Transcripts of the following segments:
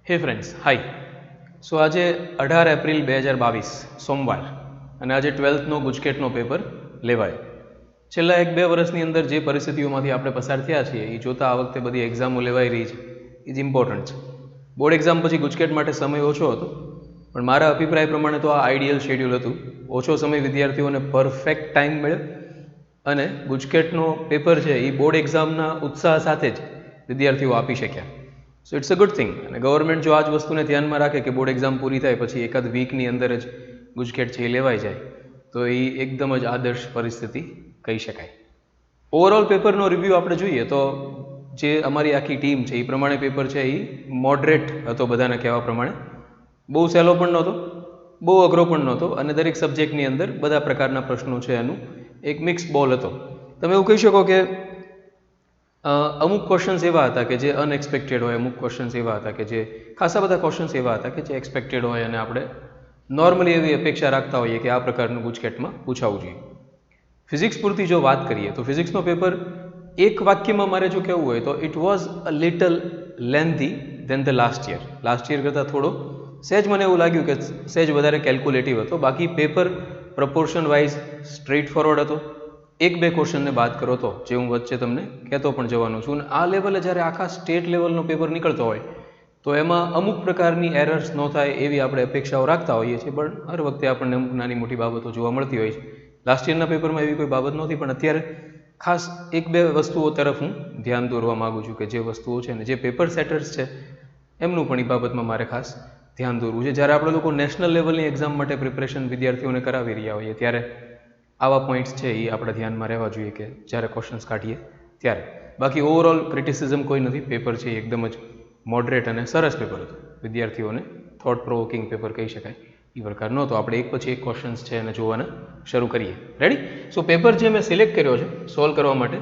હે ફ્રેન્ડ્સ હાય. સો આજે 18 એપ્રિલ 2022 સોમવાર અને આજે 12થનો ગુજકેટનો પેપર લેવાય. છેલ્લા 1-2 વર્ષની અંદર જે પરિસ્થિતિઓમાંથી આપણે પસાર થયા છીએ એ જોતાં આ વખતે બધી એક્ઝામો લેવાઈ રહી છે એ જ ઇમ્પોર્ટન્ટ છે. બોર્ડ એક્ઝામ પછી ગુજકેટ માટે સમય ઓછો હતો, પણ મારા અભિપ્રાય પ્રમાણે તો આ આઈડિયલ શેડ્યુલ હતું. ઓછો સમય વિદ્યાર્થીઓને પરફેક્ટ ટાઈમ મળ્યો અને ગુજકેટનો પેપર છે એ બોર્ડ એક્ઝામના ઉત્સાહ સાથે જ વિદ્યાર્થીઓ આપી શક્યા. So it's a good thing. અને ગવર્મેન્ટ જો આ જ વસ્તુને ધ્યાનમાં રાખે કે બોર્ડ એક્ઝામ પૂરી થાય પછી એકાદ વીકની અંદર જ ગુજકેટ છે એ લેવાઈ જાય તો એ એકદમ જ આદર્શ પરિસ્થિતિ કહી શકાય. ઓવરઓલ પેપરનો રિવ્યૂ આપણે જોઈએ તો જે અમારી આખી ટીમ છે એ પ્રમાણે પેપર છે એ મોડરેટ હતો. બધાના કહેવા પ્રમાણે બહુ સહેલો પણ નહોતો, બહુ અઘરો પણ નહોતો અને દરેક સબ્જેક્ટની અંદર બધા પ્રકારના પ્રશ્નો છે એનું એક મિક્સ બોલ હતો. તમે એવું કહી શકો કે અમુક ક્વેશ્ચન્સ એવા હતા કે જે અનએક્સપેક્ટેડ હોય, અમુક ક્વેશ્ચન્સ એવા હતા કે જે ખાસા બધા ક્વેશ્ચન્સ એવા હતા કે જે એક્સપેક્ટેડ હોય અને આપણે નોર્મલી એવી અપેક્ષા રાખતા હોઈએ કે આ પ્રકારનું ગુજકેટમાં પૂછાવું જોઈએ. ફિઝિક્સ પૂરતી જો વાત કરીએ તો ફિઝિક્સનો પેપર એક વાક્યમાં મારે જો કહેવું હોય તો it was a little lengthy than the last year. Last year કરતાં થોડો સહેજ મને એવું લાગ્યું કે સહેજ વધારે કેલ્ક્યુલેટિવ હતો. બાકી paper proportion wise straight forward હતો. 1-2 ક્વેશ્ચનને બાદ કરો તો, જે હું વચ્ચે તમને કહેતો પણ જવાનો છું. અને આ લેવલે જ્યારે આખા સ્ટેટ લેવલનો પેપર નીકળતો હોય તો એમાં અમુક પ્રકારની એરર્સ ન થાય એવી આપણે અપેક્ષાઓ રાખતા હોઈએ છીએ, પણ હર વખતે આપણને અમુક નાની મોટી બાબતો જોવા મળતી હોય છે. લાસ્ટ યરના પેપરમાં એવી કોઈ બાબત નહોતી, પણ અત્યારે ખાસ 1-2 વસ્તુઓ તરફ હું ધ્યાન દોરવા માગું છું કે જે વસ્તુઓ છે ને જે પેપર સેટર્સ છે એમનું પણ એ બાબતમાં મારે ખાસ ધ્યાન દોરવું છે. જ્યારે આપણે લોકો નેશનલ લેવલની એક્ઝામ માટે પ્રિપરેશન વિદ્યાર્થીઓને કરાવી રહ્યા હોઈએ ત્યારે આવા પોઈન્ટ્સ છે એ આપણે ધ્યાનમાં રહેવા જોઈએ કે જ્યારે ક્વેશ્ચન્સ કાઢીએ ત્યારે. બાકી ઓવરઓલ ક્રિટિસિઝમ કોઈ નથી. પેપર છે એ એકદમ જ મોડરેટ અને સરસ પેપર હતું. વિદ્યાર્થીઓને થોટ પ્રોવોકિંગ પેપર કહી શકાય એ પ્રકારનો હતો. આપણે એક પછી એક ક્વેશ્ચન્સ છે એને જોવાના શરૂ કરીએ. રેડી? સો પેપર જે મેં સિલેક્ટ કર્યો છે સોલ્વ કરવા માટે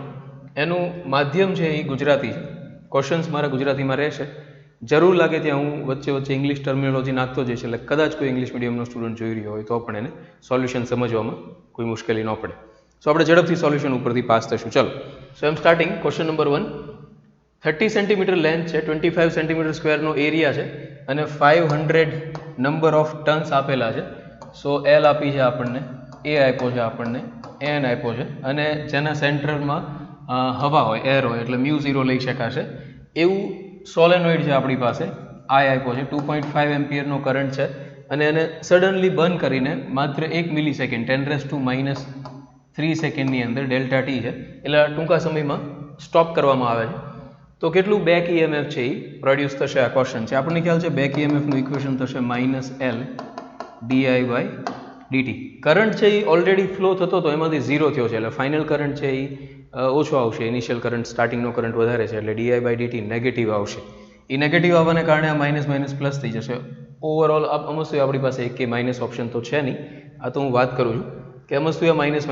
એનું માધ્યમ છે એ ગુજરાતી છે. ક્વેશ્ચન્સ મારા ગુજરાતીમાં રહેશે. જરૂર લાગે ત્યાં હું વચ્ચે વચ્ચે ઇંગ્લિશ ટર્મિનોલોજી નાખતો જઈશ, એટલે કદાચ કોઈ ઇંગ્લિશ મીડિયમનો સ્ટુડન્ટ જોઈ રહ્યો હોય તો પણ એને સોલ્યુશન સમજવામાં કોઈ મુશ્કેલી ન પડે. સો આપણે ઝડપથી સોલ્યુશન ઉપરથી પાસ થઈશું. ચલો, so I'm starting question number 1. 30 centimetre length છે, 25 સેન્ટીમીટર સ્ક્વેરનો એરિયા છે અને 500 નંબર ઓફ ટન્સ આપેલા છે. સો એલ આપી છે આપણને, એ આપ્યો છે આપણને, એન આપ્યો છે અને જેના સેન્ટ્રલમાં હવા હોય, એર હોય એટલે μ0 લઈ શકાશે એવું સોલેનોઇડ છે આપણી પાસે. આઈ આપ્યો છે, 2.5 એમ્પિયરનો કરંટ છે અને એને સડનલી બંધ કરીને માત્ર 1 મિલી સેકન્ડ 10⁻³ સેકન્ડની અંદર ડેલ્ટા ટી છે એટલે ટૂંકા સમયમાં સ્ટોપ કરવામાં આવે છે. તો કેટલું બેક EMF છે એ પ્રોડ્યુસ થશે આ ક્વેશ્ચન છે. આપણને ખ્યાલ છે બેક EMFનું ઇક્વેશન થશે -L di/dt. કરંટ છે એ ઓલરેડી ફ્લો થતો હતો, એમાંથી 0 થયો છે એટલે ફાઇનલ કરંટ છે એ ઓછો આવશે. ઇનિશિયલ કરંટ, સ્ટાર્ટિંગનો કરંટ વધારે છે એટલે di/dt નેગેટિવ આવશે. એ નેગેટિવ આવવાને કારણે આ માઇનસ પ્લસ થઈ જશે. ઓવરઓલ અમસ્તુ આપણી પાસે એક કે માઇનસ ઓપ્શન તો છે નહીં. આ તો હું વાત કરું છું કે અમસ્તુ એ માઇનસ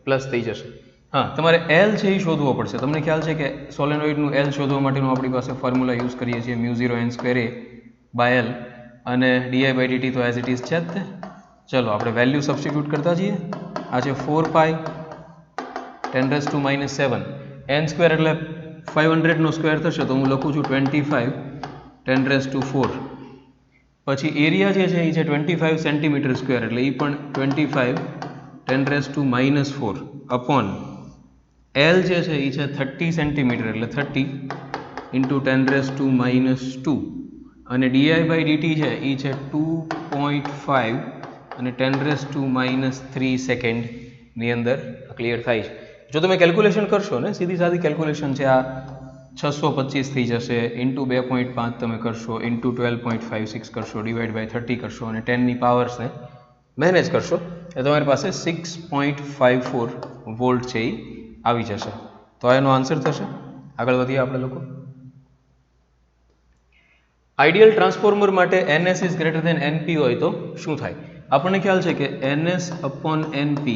પ્લસ થઈ જશે. હા, તમારે એલ છે એ શોધવો પડશે. તમને ખ્યાલ છે કે સોલેનોઇડનું એલ શોધવા માટેનું આપણી પાસે ફોર્મ્યુલા યુઝ કરીએ છીએ μ0n²a/L અને di/dt તો એઝ ઇટ ઇઝ છે જ તે. ચલો આપણે વેલ્યુ સબસ્ટિટ્યૂટ કરતા જઈએ. આ છે 4π 10⁻⁷. n² એટલે 500નો સ્ક્વેર થશે તો હું લખું છું 25 10⁻⁴. પછી એરિયા જે છે એ છે 25 સેન્ટીમીટર સ્ક્વેર એટલે એ પણ 25 10⁻⁻⁴ અપોન એલ જે છે એ છે 30 સેન્ટીમીટર એટલે 30 × 10⁻² અને di/dt છે એ છે 2.5 અને 10⁻³ સેકન્ડની અંદર ક્લિયર થાય છે. જો તમે કેલ્ક્યુલેશન કરશો ને, સીધી સાદી કેલ્ક્યુલેશન છે, આ 625 થઈ જશે, ઇન્ટુ 2.5 તમે કરશો, ઇન્ટુ 12.56 કરશો, /30 કરશો અને 10ની પાવર્સને મેનેજ કરશો એટલે તમારી પાસે 6.54 વોલ્ટ છે એ આવી જશે. તો એનો આન્સર થશે. આગળ વધીએ આપણે લોકો. આઈડિયલ ટ્રાન્સફોર્મર માટે NS is greater than NP હોય તો શું થાય? આપણને ખ્યાલ છે કે NS/NP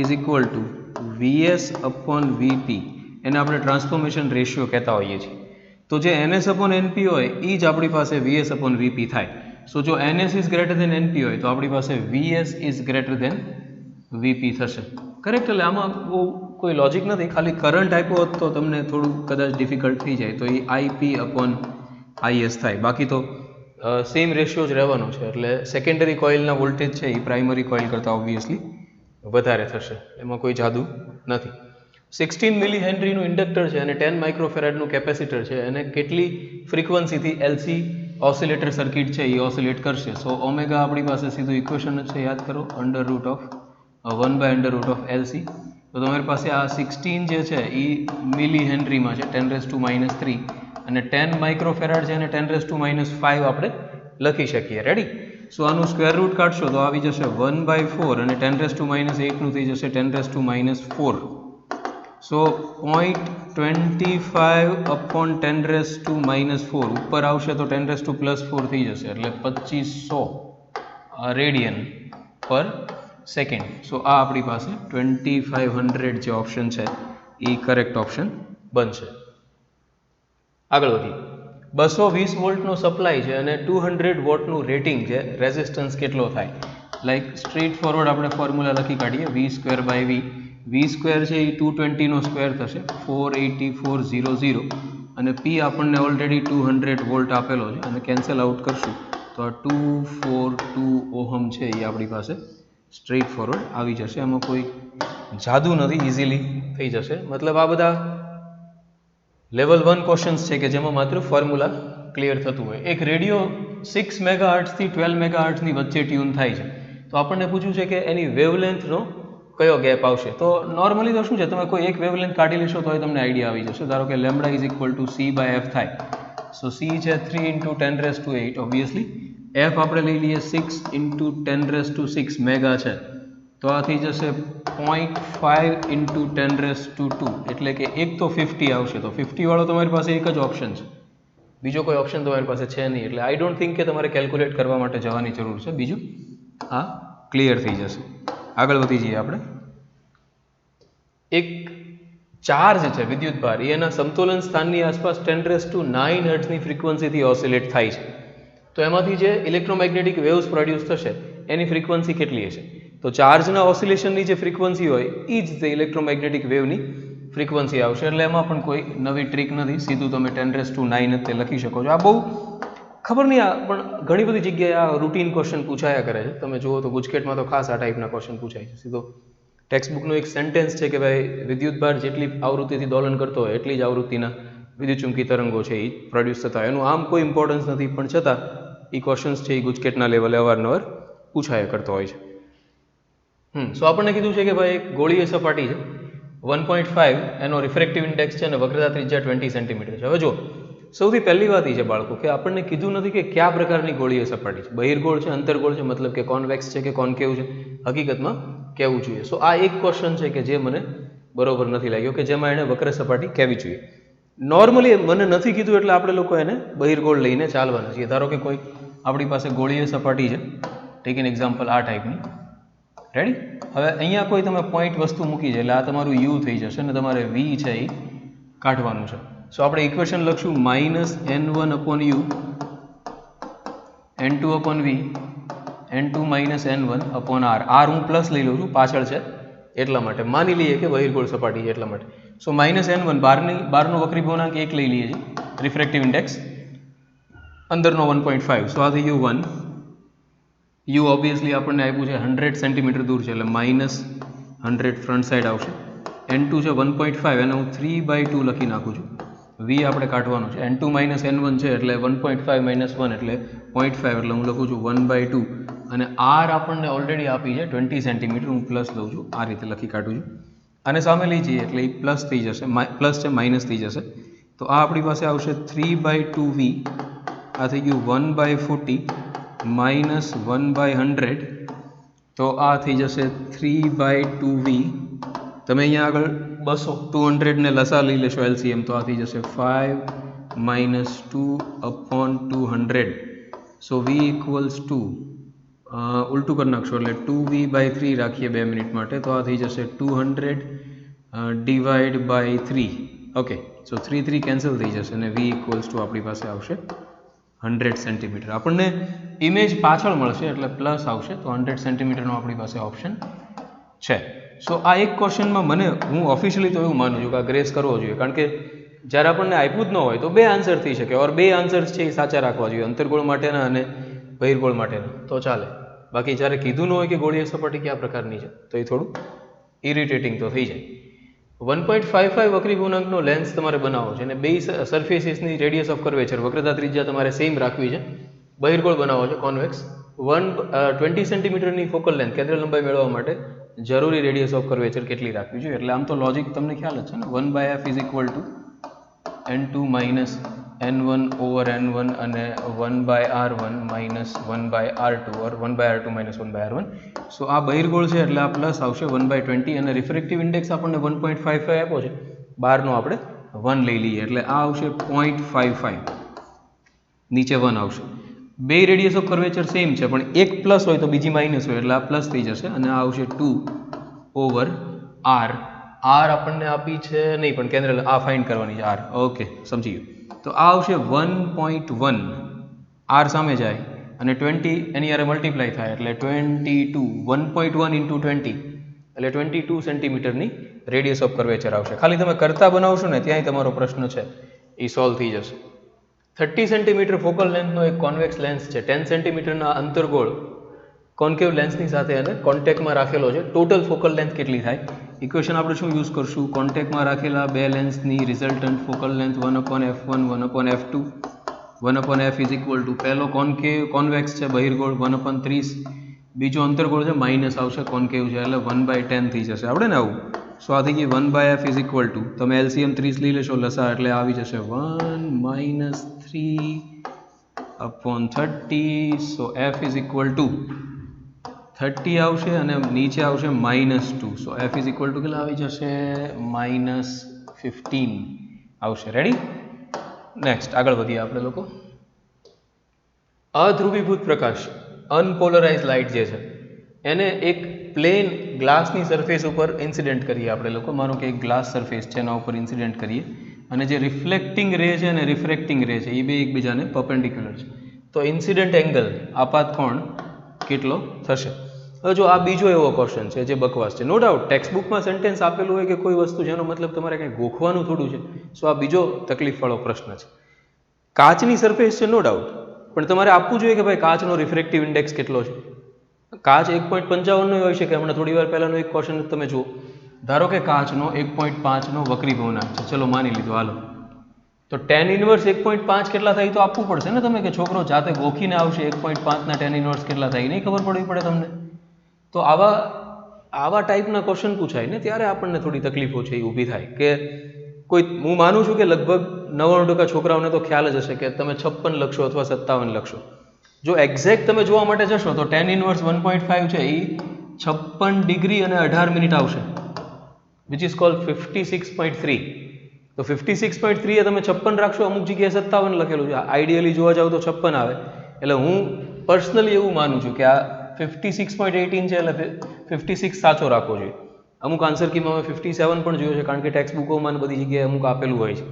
is equal two VS/VP. એને આપણે ટ્રાન્સફોર્મેશન રેશિયો કહેતા હોઈએ છીએ. તો જે NS/NP હોય એ જ આપણી પાસે VS/VP થાય. સો જો NS is greater than NP હોય તો આપણી પાસે VS is greater than VP થશે. કરેક્ટ? એટલે આમાં બહુ કોઈ લોજિક નથી. ખાલી કરંટ આપ્યો હોત તો તમને થોડું કદાચ ડિફિકલ્ટ થઈ જાય. તો એ IP/VS IS થાય, બાકી તો સેમ રેશિયો જ રહેવાનો છે. એટલે સેકન્ડરી કોઇલના વોલ્ટેજ છે એ પ્રાઇમરી કોઇલ કરતાં ઓબ્વિયસલી વધારે થશે, એમાં કોઈ જાદુ નથી. 16 મિલી હેનરીનું ઇન્ડક્ટર છે અને 10 માઇક્રોફેરાડનું કેપેસિટર છે, અને કેટલી ફ્રીક્વન્સીથી LC ઓસિલેટર સર્કિટ છે એ ઓસિલેટ કરશે. સો ઓમેગા આપણી પાસે સીધું ઇક્વેશન જ છે, યાદ કરો, √1/√LC. તો તમારી પાસે આ 16 જે છે એ મિલી હેનરીમાં છે, 10⁻³ અને 10 માઇક્રોફેરાડ છે અને 10⁻⁵ આપણે લખી શકીએ. રેડી? સો આનું સ્ક્વેર રૂટ કાઢશો તો આવી જશે 1/4 અને 10⁻⁸ થઈ જશે 10⁻⁴. સો 0.25/10⁻⁴ ઉપર આવશે તો 10⁻+4 થઈ જશે, એટલે 2500 રેડિયન પર સેકન્ડ. સો આ આપણી પાસે 2500 જે ઓપ્શન છે એ કરેક્ટ ઓપ્શન બનશે. આગળ વધીએ. 220 વોલ્ટનો સપ્લાય છે અને 200 વોટનું રેટિંગ છે. રેઝિસ્ટન્સ કેટલો થાય? લાઈક સ્ટ્રેટ ફોરવર્ડ આપણે ફોર્મ્યુલા લખી કાઢીએ, V²/V. V² છે એ 220 નો સ્ક્વેર થશે, 48400, અને P આપણને ઓલરેડી 200 વોલ્ટ આપેલો છે અને કેન્સલ આઉટ કરશું તો આ 242 ઓહમ છે એ આપણી પાસે સ્ટ્રેટ ફોરવર્ડ આવી જશે. એમાં કોઈ જાદુ નથી, ઇઝીલી થઈ જશે. મતલબ આ બધા લેવલ 1 ક્વેશ્ચન્સ છે કે જેમાં માત્ર ફોર્મ્યુલા ક્લિયર થતું હોય. એક રેડિયો 6 મેગાહર્ટ્ઝથી 12 મેગાહર્ટ્ઝની વચ્ચે ટ્યુન થાય છે, તો આપણને પૂછ્યું છે કે એની વેવલેન્થનો કયો ગેપ આવશે. તો નોર્મલી તો શું છે, તમે કોઈ એક વેવલેન્થ કાઢી લેશો તો તમને આઈડિયા આવી જશે. ધારો કે λ C/F થાય, સો C છે 3 × 10⁸, ઓબ્વિયસલી F આપણે લઈ લઈએ 6 × 10⁶ મેગા છે, તો આ થઈ જશે 0.5 × 10⁻², એટલે કે એક તો 50 આવશે. તો 50 વાળો તમારી પાસે એક જ ઓપ્શન છે, બીજો કોઈ ઓપ્શન તમારી પાસે છે નહીં. એટલે આઈ ડોન્ટ થિંક કે તમારે કેલ્ક્યુલેટ કરવા માટે જવાની જરૂર છે, બીજું આ ક્લિયર થઈ જશે. આગળ વધી જઈએ આપણે. એક ચાર્જ છે વિદ્યુતભાર, એના સમતોલન સ્થાનની આસપાસ 10⁹ હર્ટ્ઝની ફ્રીક્વન્સીથી ઓસિલેટ થાય છે. તો એમાંથી જે ઇલેક્ટ્રોમેગ્નેટિક વેવ્સ પ્રોડ્યુસ થશે એની ફ્રીક્વન્સી કેટલી હશે? તો ચાર્જના ઓસિલેશનની જે ફ્રીક્વન્સી હોય એ જ તે ઇલેક્ટ્રોમેગ્નેટિક વેવની ફ્રીક્વન્સી આવશે. એટલે એમાં પણ કોઈ નવી ટ્રીક નથી, સીધું તમે 10⁹ જ તે લખી શકો છો. આ બહુ ખબર નહીં, આ પણ ઘણી બધી જગ્યાએ આ રૂટીન ક્વેશ્ચન પૂછાયા કરે છે. તમે જુઓ તો ગુજકેટમાં તો ખાસ આ ટાઈપના ક્વેશ્ચન પૂછાય છે. સીધો ટેક્સ્ટબુકનું એક સેન્ટેન્સ છે કે ભાઈ વિદ્યુતભાર જેટલી આવૃત્તિથી દોલન કરતો હોય એટલી જ આવૃત્તિના વિદ્યુતચુંબકી તરંગો છે એ પ્રોડ્યુસ થતા હોય. એનું આમ કોઈ ઇમ્પોર્ટન્સ નથી, પણ છતાં એ ક્વેશ્ચન્સ છે એ ગુજકેટના લેવલે અવારનવાર પૂછાયા કરતો હોય છે. સો આપણને કીધું છે કે ભાઈ એક ગોળીય સપાટી છે 1.5, એનો રિફ્રેક્ટિવ ઇન્ડેક્સ છે અને વક્રતા ત્રિજ્યા 20 સેન્ટીમીટર છે. હવે જો સૌથી પહેલી વાત એ છે બાળકો કે આપણને કીધું નથી કે કયા પ્રકારની ગોળીય સપાટી છે, બહિર્ગોળ છે, અંતર્ગોળ છે, મતલબ કે કોન્વેક્સ છે કે કોન્કેવ છે, હકીકતમાં કહેવું જોઈએ. સો આ એક ક્વેશ્ચન છે કે જે મને બરોબર નથી લાગ્યો, કે જેમાં એને વક્ર સપાટી કહેવી જોઈએ. નોર્મલી મને નથી કીધું એટલે આપણે લોકો એને બહિર્ગોળ લઈને ચાલવાના છીએ. ધારો કે કોઈ આપણી પાસે ગોળીય સપાટી છે, ટેક એન એક્ઝામ્પલ આ ટાઈપની. રેડી? હવે અહીંયા કોઈ તમે પોઈન્ટ વસ્તુ મૂકી છે એટલે આ તમારું યુ થઈ જશે અને તમારે વી છે એ કાઢવાનું છે. સો આપણે ઇક્વેશન લખશું -n1/u n2/v n2 - n1/r. r હું પ્લસ લઈ લઉં છું, પાછળ છે એટલા માટે. માની લઈએ કે બહિર્ગોળ સપાટી છે એટલા માટે. સો -n1, બહારનો વક્રી ભવનાંક 1 લઈ લઈએ છીએ, રિફ્રેક્ટિવ ઇન્ડેક્સ અંદરનો 1.5. સો આ થઈ ગયું 1. યુ ઓબ્વિયસલી આપણને આપ્યું છે 100 સેન્ટીમીટર દૂર છે એટલે -100 ફ્રન્ટ સાઈડ આવશે. n2 છે 1.5, એને હું 3/2 લખી નાખું છું. v આપણે કાઢવાનું છે, n2 - n1 છે એટલે 1.5 - 1 એટલે 0.5, એટલે હું લખું છું 1/2. અને r આપણને ઓલરેડી આપી છે 20 સેન્ટીમીટર, હું પ્લસ લઉં છું, આ રીતે લખી કાઢું છું. અને સામે લઈ જઈએ એટલે એ પ્લસ થઈ જશે, પ્લસ છે માઇનસ થઈ જશે. તો આ આપણી પાસે આવશે 3/2v, આ થઈ ગયું 1/40 -1/100, તો આ થઈ જશે 3/2v. તમે અહીંયા આગળ 200 ને લસા લઈ લેશો LCM, તો આ થઈ જશે 5 - 2/200. સો v ઇક્વલ્સ ટુ ઉલટું કરી નાખશો એટલે 2v/3 રાખીએ 2 મિનિટ માટે, તો આ થઈ જશે 200/3. ઓકે, સો 3 કેન્સલ થઈ જશે અને v ઇક્વલ્સ ટુ આપણી પાસે આવશે 100 સેન્ટીમીટર. આપણને ઇમેજ પાછળ મળશે એટલે પ્લસ આવશે, તો 100 સેન્ટીમીટરનો આપણી પાસે ઓપ્શન છે. સો આ એક ક્વેશ્ચનમાં હું ઓફિશિયલી તો એવું માનું છું કે આ ગ્રેસ કરવો જોઈએ, કારણ કે જ્યારે આપણને આપ્યું જ ન હોય તો બે આન્સર થઈ શકે, ઓર બે આન્સર્સ છે એ સાચા રાખવા જોઈએ, અંતર્ગોળ માટેના અને બહિર્ગોળ માટેના, તો ચાલે. બાકી જ્યારે કીધું ન હોય કે ગોળીય સપાટી કયા પ્રકારની છે તો એ થોડું ઇરિટેટિંગ તો થઈ જાય. 1.55 વક્રી પૂર્ણાંકનો લેન્સ તમારે બનાવવો છે અને બે સરફેસીસની રેડિયસ ઓફ કર્વેચર વક્રતા ત્રિજ્યા તમારે સેમ રાખવી છે. બહિર્ગોળ બનાવવો છે કોન્વેક્સ. 20 સેન્ટીમીટરની ફોકલ લેન્થ કેન્દ્ર લંબાઈ મેળવવા માટે જરૂરી રેડિયસ ઓફ કર્વેચર કેટલી રાખવી જોઈએ? એટલે આમ તો લોજિક તમને ખ્યાલ જ છે ને, 1/f is equal two n2 minus n1 over n1 અને 1/r1 માઇનસ 1/r2 ઓર 1/r2 માઇનસ 1/r1. સો આ બહિર્ગોળ છે એટલે આ પ્લસ આવશે 1/20 અને રિફ્રેક્ટિવ ઇન્ડેક્સ આપણને 1.55 આપ્યો છે, બહારનો આપણે 1 લઈ લઈએ એટલે આ આવશે 0.55, નીચે 1 આવશે. બે રેડિયસ ઓફ કર્વેચર સેમ છે પણ એક પ્લસ હોય તો બીજી માઇનસ હોય એટલે આ પ્લસ થઈ જશે અને આ આવશે 2 ઓવર r. આર આપણને આપી છે નહીં પણ કેન્દ્ર આ ફાઇન્ડ કરવાની છે આર. ઓકે, સમજી ગયું. તો આ આવશે 1.1, આર સામે જાય અને 20 એની યારે મલ્ટીપ્લાય થાય એટલે 22, 1.1 ઇન્ટુ 20 એટલે 22 સેન્ટીમીટરની રેડિયસ ઓફ કર્વેચર આવશે. ખાલી તમે કરતા બનાવશો ને ત્યાંય તમારો પ્રશ્ન છે એ સોલ્વ થઈ જશે. 30 સેન્ટીમીટર ફોકલ લેન્થનો એક કોન્વેક્સ લેન્સ છે, 10 સેન્ટીમીટરના અંતર્ગોળ કોન્કેવ લેન્સની સાથે એને કોન્ટેક્ટમાં રાખેલો છે. ટોટલ ફોકલ લેન્થ કેટલી થાય? ઇક્વેશન આપણે શું યુઝ કરશું? કોન્ટેક્ટમાં રાખેલા બે લેન્સની resultant focal length 1/f1 1/f2. 1/f is equal to પહેલો કોન્વેક્સ છે બહિર્ગોળ 1/30, બીજો અંતર્ગોળ છે માઇનસ આવશે કોન્કેવ છે એટલે 1/10 થઈ જશે. આવડે ને આવું? સો આ થઈ ગઈ 1/f ઇઝ ઇક્વલ ટુ, તમે LCM 30 લઈ લેશો લસા એટલે આવી જશે 1 - 3/30. સો f ઇઝ ઇક્વલ ટુ 30 આવશે અને નીચે આવશે -2. સો f ઇઝ ઇક્વલ ટુ કેટલા આવી જશે? -15 આવશે. રેડી? નેક્સ્ટ આગળ વધીએ આપણે લોકો. અધ્રુવીભૂત પ્રકાશ, અનપોલરાઇઝ લાઇટ જે છે એને એક પ્લેન ગ્લાસની સરફેસ ઉપર ઇન્સિડેન્ટ કરીએ આપણે લોકો. માનો કે એક ગ્લાસ સરફેસ છે એના ઉપર ઇન્સિડેન્ટ કરીએ અને જે રિફ્લેક્ટિંગ રે છે અને રિફ્રેક્ટિંગ રે છે એ બે એકબીજાને પરપેન્ડિક્યુલર છે, તો ઇન્સિડન્ટ એંગલ આપાત કોણ કેટલો થશે? હવે જો આ બીજો એવો ક્વેશ્ચન છે જે બકવાસ છે, નો ડાઉટ ટેક્સ્ટબુકમાં સેન્ટેન્સ આપેલું હોય કે કોઈ વસ્તુ જેનો મતલબ તમારે કંઈ ગોખવાનું થોડું છે, સો આ બીજો તકલીફવાળો પ્રશ્ન છે. કાચની સરફેસ છે નો ડાઉટ, પણ તમારે આપવું જોઈએ કે ભાઈ કાચનો રિફ્રેક્ટિવ ઇન્ડેક્સ કેટલો છે. કાચ 1.55 હોઈ શકે. હમણાં થોડી વાર પહેલાંનો એક ક્વેશ્ચન તમે જુઓ, ધારો કે કાચનો 1.5નો વક્રી પૂર્ણાંક છે, ચલો માની લીધો હાલો, તો tan ઇન્વર્સ 1.5 કેટલા થાય તો આપવું પડશે ને તમે, કે છોકરો જાતે ગોખીને આવશે 1.5ના tan ઇન્વર્સ કેટલા થાય નહીં ખબર પડવી પડે તમને. તો આવા ટાઈપના ક્વેશ્ચન પૂછાય ને ત્યારે આપણને થોડી તકલીફો છે એ ઊભી થાય કે કોઈ, હું માનું છું કે લગભગ 99% છોકરાઓને તો ખ્યાલ જ હશે કે તમે 56 લખશો અથવા 57 લખશો. જો એક્ઝેક્ટ તમે જોવા માટે જશો તો tan ઇન્વર્સ 1.5 છે એ 56 ડિગ્રી અને 18 મિનિટ આવશે, વિચ ઇઝ કોલ્ડ 56.3. તો 56.3 એ તમે 56 રાખશો, અમુક જગ્યાએ 57 લખેલું છે, આઈડિયલી જોવા જાવ તો 56 આવે. એટલે હું પર્સનલી એવું માનું છું કે આ 56.18 છે એટલે 56 સાચો રાખવો જોઈએ. અમુક આન્સર કીમાં અમે 57 પણ જોયું છે કારણ કે ટેક્સ્ટ બુકોમાં બધી જગ્યાએ અમુક આપેલું હોય છે,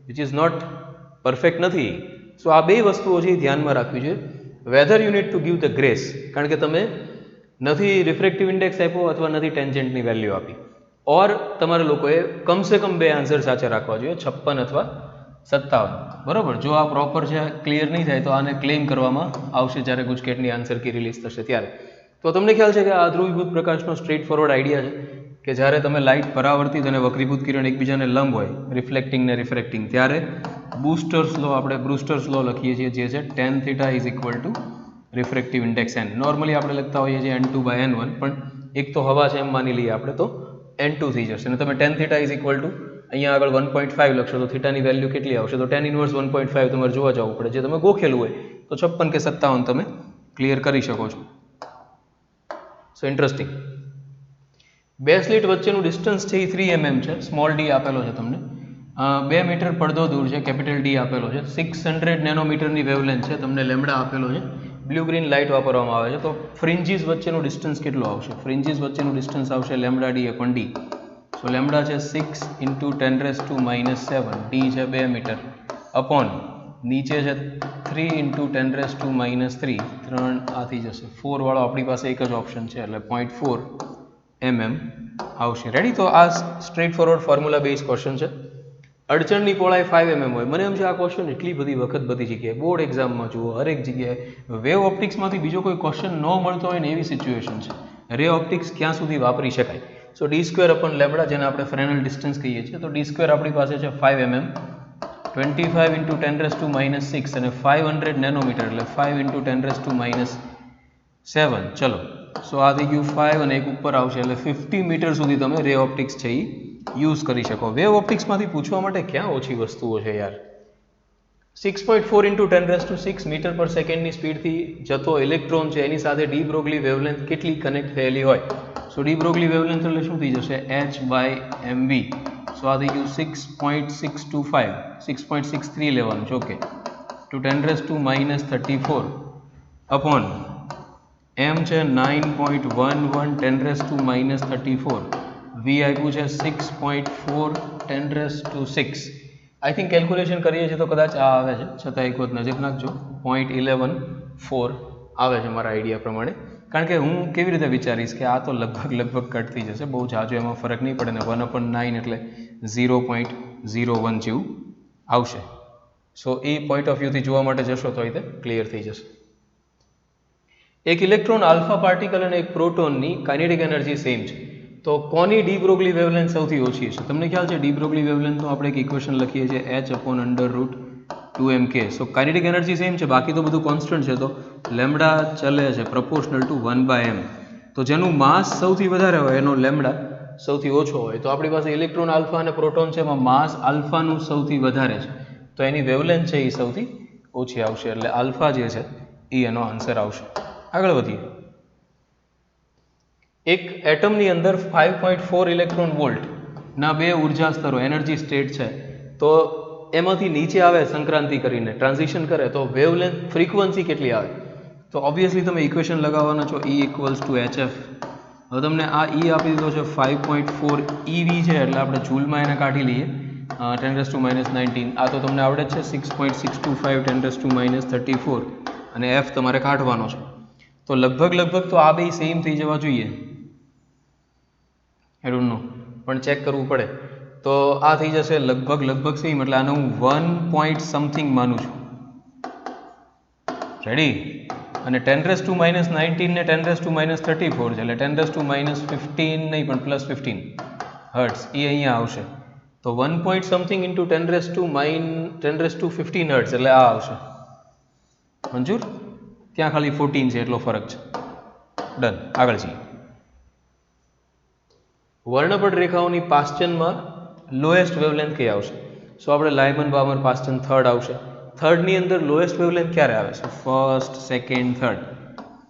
વિચ ઇઝ નોટ પરફેક્ટ નથી. સો આ બે વસ્તુઓ છે ધ્યાનમાં રાખવી જોઈએ. Whether you need to give the grace, કારણ કે તમે નથી રિફ્રેક્ટિવ ઇન્ડેક્સ આપ્યો અથવા નથી ટેન્જન્ટની વેલ્યુ આપી, ઓર તમારે લોકોએ કમસે કમ બે આન્સર સાચા રાખવા જોઈએ, 56 અથવા 57. બરાબર? જો આ પ્રોપર છે ક્લિયર નહીં થાય તો આને ક્લેમ કરવામાં આવશે જ્યારે ગુજકેટની આન્સર કી રિલીઝ થશે ત્યારે. તો તમને ખ્યાલ છે કે આ ધ્રુવીભૂત પ્રકાશનો સ્ટ્રેટ ફોરવર્ડ આઈડિયા છે કે જ્યારે તમે લાઇટ પરાવર્તિત અને વક્રીભૂત કિરણ એકબીજાને લંબ હોય, રિફ્લેક્ટિંગ ને રિફ્રેક્ટિંગ, ત્યારે બૂસ્ટર્સ લો, આપણે બ્રુસ્ટર્સ લો લખીએ છીએ જે છે tan θ is equal to refractive index n. Normally આપણે લખતા હોઈએ છીએ n2/n1, પણ એક તો હવા છે એમ માની લઈએ આપણે, તો n2 થઈ જશે અને તમે tan θ ઇઝ ઇક્વલ ટુ અહીંયા આગળ 1.5 લખશો તો થીટાની વેલ્યુ કેટલી આવશે? તો tan ઇન્વર્સ 1.5 તમારે જોવા જવું પડે, જે તમે ગોખેલું હોય તો 56 કે 57 તમે ક્લિયર કરી શકો છો. સો ઇન્ટરેસ્ટિંગ. બે સ્લિટ વચ્ચેનું ડિસ્ટન્સ છે એ 3 mm છે, સ્મોલ ડી આપેલો છે તમને, 2 મીટર પડદો દૂર છે, કેપિટલ ડી આપેલો છે, 600 નેનોમીટરની વેવલેન્થ છે, તમને લેમડા આપેલો છે, બ્લુ ગ્રીન લાઇટ વાપરવામાં આવે છે. તો ફ્રિન્જીસ વચ્ચેનું ડિસ્ટન્સ કેટલું આવશે? ફ્રિન્જીસ વચ્ચેનું ડિસ્ટન્સ આવશે લેમડા ડી અપોન ડી. સો લેમડા છે 6 × 10⁻⁷, ડી છે 2 મીટર અપોન નીચે છે 3 × 10⁻³ 3 આ થઈ જશે 4 વાળો આપણી પાસે એક જ ઓપ્શન છે એટલે 0.4 mm આવશે. રેડી? તો આ straight forward formula base question છે. અડચણની પહોળાઈ 5 mm હોય. મને એમ છે આ ક્વેશ્ચન એટલી બધી વખત બધી જગ્યાએ બોર્ડ એક્ઝામમાં જુઓ, હરેક જગ્યાએ વેવ ઓપ્ટિક્સમાંથી બીજો કોઈ ક્વેશ્ચન ન મળતો હોય ને એવી સિચ્યુએશન છે. રે ઓપ્ટિક્સ ક્યાં સુધી વાપરી શકાય? સો d²/λ જેને આપણે ફ્રેનલ ડિસ્ટન્સ કહીએ છીએ, તો d² આપણી પાસે છે 5 mm, 25 × 10⁻⁶ અને 500 નેનોમીટર એટલે 5 × 10⁻⁷. ચલો, સો આ થઈ ગયું 5 અને એક ઉપર આવશે એટલે 50 મીટર સુધી તમે રે ઓપ્ટિક્સ છે એ યુઝ કરી શકો. વેવ ઓપ્ટિક્સમાંથી પૂછવા માટે ક્યાં ઓછી વસ્તુઓ છે યાર. 6.4 × 10⁶ મીટર પર સેકન્ડની સ્પીડથી જતો ઇલેક્ટ્રોન છે એની સાથે ડી બ્રોગલી વેવલેન્થ કેટલી કનેક્ટ થયેલી હોય? સો ડી બ્રોગલી વેવલેન્થ એટલે શું થઈ જશે? h/mv. સો આ થઈ ગયું 6.625, 6.63 લેવાનું છે. ઓકે, ટુ 10⁻34 અપોન m છે 9.11 10⁻34, v આપ્યું છે 6.4 10⁶. આઈ થિંક કેલ્ક્યુલેશન કરીએ છીએ તો કદાચ આ આવે છે, છતાં એક વખત નજીક નાખજો. 0.114 આવે છે મારા આઈડિયા પ્રમાણે. કારણ કે હું કેવી રીતે વિચારીશ કે આ તો લગભગ કટ થઈ જશે, બહુ જાજો એમાં ફરક નહીં પડે ને. 1/9 એટલે 0.01 જેવું આવશે. સો એ પોઈન્ટ ઓફ વ્યૂથી જોવા માટે જશો તો એ ક્લિયર થઈ જશે. એક ઇલેક્ટ્રોન આલ્ફા પાર્ટિકલ અને એક પ્રોટોનની કાઇનેટિક એનર્જી સેમ છે, તો કોની ડી બ્રોગલી વેવલેન્થ સૌથી ઓછી છે? તમને ખ્યાલ છે ડી બ્રોગલી વેવલેન્થનું આપણે એક ઇક્વેશન લખીએ છીએ h/√2mk. સો કાઇનેટિક એનર્જી સેમ છે, બાકી તો બધું કોન્સ્ટન્ટ છે, તો લેમ્ડા ચલે છે પ્રોપોર્શનલ ટુ 1/m. તો જેનું માસ સૌથી વધારે હોય એનો લેમ્ડા સૌથી ઓછો હોય. તો આપણી પાસે ઇલેક્ટ્રોન આલ્ફા અને પ્રોટોન છે, એમાં માસ આલ્ફાનું સૌથી વધારે છે, તો એની વેવલેન્થ છે એ સૌથી ઓછી આવશે. એટલે આલ્ફા જે છે એ એનો આન્સર આવશે. આગળ વધીએ. એક એટમની અંદર 5.4 ઇલેક્ટ્રોન વોલ્ટ ના બે ઉર્જા સ્તરો એનર્જી સ્ટેટ છે, તો એમાંથી નીચે આવે સંક્રાંતિ કરીને ટ્રાન્ઝિશન કરે તો વેવલેન્થ ફ્રીક્વન્સી કેટલી આવે? તો ઓબ્વિયસલી તમે ઇક્વેશન લગાવવાના છો E = hf. હવે તમને આ E આપી દીધો છે 5.4 eV છે, એટલે આપણે જૂલમાં એને કાઢી લઈએ 10⁻⁹. આ તો તમને આવડે જ છે 6.625 10⁻34 અને f તમારે કાઢવાનો છે. તો લગભગ તો આ બે સેમ થઈ જવા જોઈએ. આઈ ડોન્ટ નો, પણ ચેક કરવું પડે. તો આ થઈ જશે લગભગ સેમ, એટલે આને હું 1 પોઈન્ટ સમથિંગ માનું છું. રેડી? અને 10⁻⁹ ને 10⁻34 છે, એટલે 10⁻15 નહીં પણ +15 હર્ટ્સ એ અહીંયા આવશે. તો 1 પોઈન્ટ સમથિંગ ઇન્ટુ 10⁻15 હર્ટ્સ એટલે આ આવશે. મંજૂર? ત્યાં ખાલી 14 છે એટલો ફરક છે. ડન. આગળ જઈએ. વર્ણપટ રેખાઓની પાસ્ચનમાં લોએસ્ટ વેવલેન્થ કઈ આવશે? સો આપણે લાયમન બામર પાસ્ચન થર્ડ આવશે. થર્ડની અંદર લોએસ્ટ વેવલેન્થ ક્યારે આવે છે? First, second, third.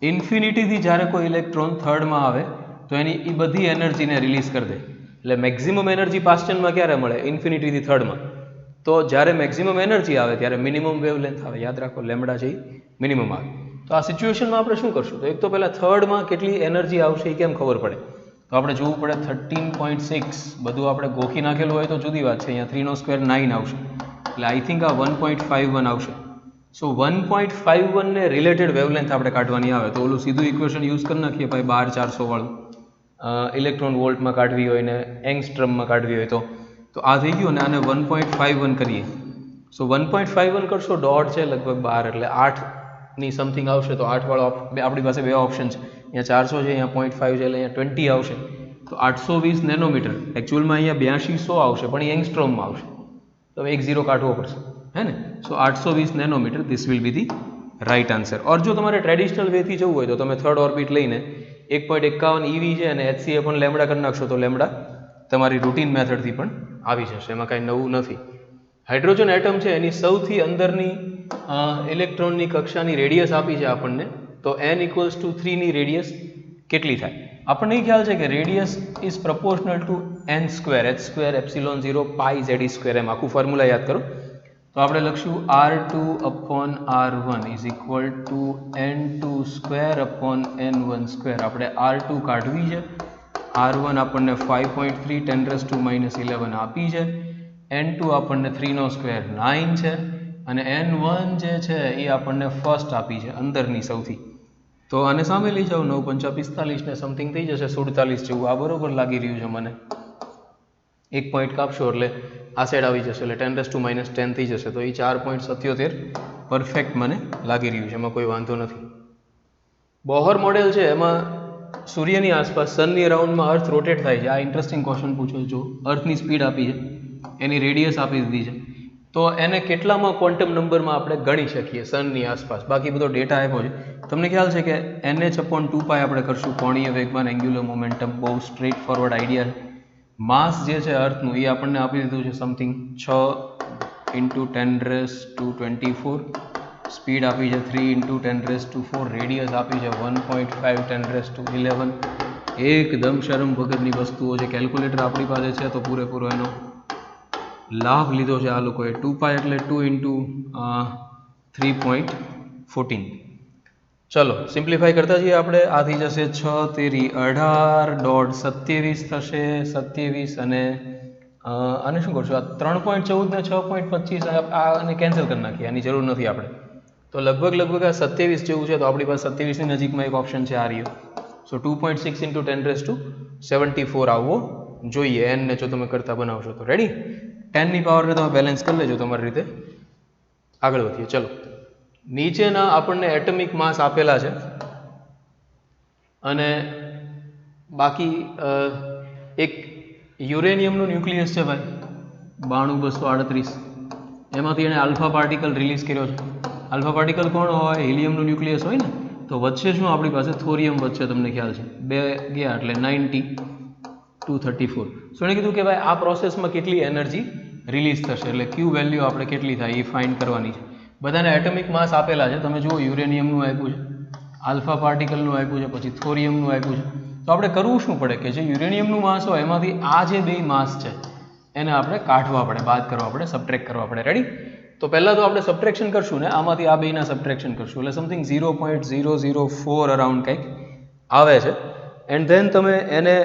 ઇન્ફિનિટીથી જ્યારે કોઈ ઇલેક્ટ્રોન થર્ડમાં આવે તો એની એ બધી એનર્જીને રિલીઝ કરી દે. એટલે મેક્સિમમ એનર્જી પાસ્ચનમાં ક્યારે મળે? ઇન્ફિનિટીથી થર્ડમાં. તો જ્યારે મેક્સિમમ એનર્જી આવે ત્યારે મિનિમમ વેવલેન્થ આવે. યાદ રાખો, લેમ્ડા છે મિનિમમ આવે. તો આ સિચ્યુએશનમાં આપણે શું કરશું? તો એક તો પહેલાં થર્ડમાં કેટલી એનર્જી આવશે એ કેમ ખબર પડે? તો આપણે જોવું પડે 13.6 બધું આપણે ગોખી નાખેલું હોય તો જુદી વાત છે. અહીંયા 3² 9 આવશે, એટલે આઈ થિંક આ 1.51 આવશે. સો 1.51 ને રિલેટેડ વેવલેન્થ આપણે કાઢવાની આવે તો ઓલું સીધું ઇક્વેશન યુઝ કરી નાખીએ ભાઈ 12400 વાળું. ઇલેક્ટ્રોન વોલ્ટમાં કાઢવી હોય ને એંગસ્ટ્રમમાં કાઢવી હોય તો આ થઈ ગયું. અને આને 1.51 કરીએ. સો 1.51 કરશો, ડોટ છે લગભગ 12 એટલે 8ની સમથિંગ આવશે. તો 8 વાળો આપણી પાસે બે ઓપ્શન છે, અહીંયા 400 છે, અહીંયા 0.5 છે, એટલે અહીંયા 20 આવશે. તો 820 નેનોમીટર. એકચ્યુઅલમાં અહીંયા 8200 આવશે, પણ એ એંગસ્ટ્રોમમાં આવશે, તો એક 0 કાઢવો પડશે, હે ને? So 820 nanometre, this will be the right answer. Or જો તમારે ટ્રેડિશનલ વેથી જવું હોય તો તમે થર્ડ ઓર્બિટ લઈને 1.51 EV છે અને HCA પણ લેમ્ડા કરી નાખશો તો લેમ્ડા તમારી રૂટીન મેથડથી પણ આવી જશે, એમાં કાંઈ નવું નથી. હાઇડ્રોજન એટમ છે એની સૌથી અંદરની ઇલેક્ટ્રોનની કક્ષાની રેડિયસ આપી છે આપણને, તો n = 3 ની રેડિયસ કેટલી થાય? આપણને ખ્યાલ છે કે radius is proportional two n², h²ε0 π/z². એમ આખું ફોર્મ્યુલા યાદ કરો. તો આપણે લખશું R2/R1 = n2/n1². આપણે R2 કાઢવી છે, R1 આપણને 5.3 10⁻11 આપી છે, n2 આપણને 3² 9 છે, અને n1 જે છે એ આપણને ફર્સ્ટ આપી છે અંદરની સૌથી. તો આને સામે લઈ જાઓ, 9 × 5 = 45 ને સમથિંગ થઈ જશે 47 જેવું. આ બરોબર લાગી રહ્યું છે મને. એક પોઈન્ટ કાપશો એટલે આ સાઈડ આવી જશે એટલે 10⁻10 થઈ જશે. તો એ 4.77 પરફેક્ટ મને લાગી રહ્યું છે, એમાં કોઈ વાંધો નથી. બોહર મોડેલ છે એમાં સૂર્યની આસપાસ સનની અરાઉન્ડમાં અર્થ રોટેટ થાય છે. આ ઇન્ટરેસ્ટિંગ ક્વેશ્ચન પૂછ્યો. જો અર્થની સ્પીડ આપી છે, એની રેડિયસ આપી દીધી છે, તો એને કેટલામાં ક્વોન્ટમ નંબરમાં આપણે ગણી શકીએ સનની આસપાસ? બાકી બધો ડેટા આપ્યો છે. તમને ખ્યાલ છે કે NH/2π આપણે કરશું, કોણીય વેગમાન, એન્ગ્યુલર મોમેન્ટમ. બહુ સ્ટ્રેટ ફોરવર્ડ આઈડિયા છે. માસ જે છે અર્થનું એ આપણને આપી દીધું છે સમથિંગ 6 × 10⁻24. સ્પીડ આપી છે 3 × 10⁴. રેડિયસ આપી છે 1.5 10⁻11. એકદમ શરમ વગરની વસ્તુઓ છે. કેલ્ક્યુલેટર આપણી પાસે છે તો પૂરેપૂરો એનો લાભ લીધો છે આ લોકોએ. 2π એટલે 2 × 3.14. ચલો સિમ્પ્લિફાઈ કરતા જઈએ આપણે. આ થઈ જશે 6 તેરી 18, દોઢ 27 થશે. 27 અને આને શું કરશું? આ 3.14 ને 6.25 આને કેન્સલ કરી નાખીએ, આની જરૂર નથી આપણે. તો લગભગ આ 27 જેવું છે. તો આપણી પાસે 27ની નજીકમાં એક ઓપ્શન છે, આ રહ્યો. સો 2.6 × 10⁻74 આવવો જોઈએ n ને, જો તમે કરતા બનાવશો તો. રેડી? 10 ની પાવરને તમે બેલેન્સ કરી લેજો તમારી રીતે. આગળ વધીએ. ચલો, નીચેના આપણને એટમિક માસ આપેલા છે અને બાકી એક યુરેનિયમનું ન્યુક્લિયસ છે ભાઈ 92238. એમાંથી એણે આલ્ફા પાર્ટિકલ રિલીઝ કર્યો છે. આલ્ફા પાર્ટિકલ કોણ હોય? હિલિયમનું ન્યુક્લિયસ હોય ને. તો વચ્ચે શું આપણી પાસે? થોરિયમ વચ્ચે. તમને ખ્યાલ છે, 2 ગયા એટલે 90 234. શું એને કીધું કે ભાઈ આ પ્રોસેસમાં કેટલી એનર્જી રિલીઝ થશે, એટલે ક્યુ વેલ્યુ આપણે કેટલી થાય એ ફાઇન્ડ કરવાની છે. બધાને એટમિક માસ આપેલા છે. તમે જુઓ, યુરેનિયમનું આપ્યું છે, આલ્ફા પાર્ટિકલનું આપ્યું છે, પછી થોરિયમનું આપ્યું છે. તો આપણે કરવું શું પડે કે જે યુરેનિયમનું માસ હોય એમાંથી આ જે બે માસ છે એને આપણે કાઢવા પડે, બાદ કરવા પડે, સબટ્રેક્ટ કરવા પડે. રેડી? તો પહેલાં તો આપણે સબટ્રેક્શન કરશું ને, આમાંથી આ બેના સબટ્રેક્શન કરશું એટલે સમથિંગ 0.004 અરાઉન્ડ કંઈક આવે છે. એન્ડ ધેન તમે એને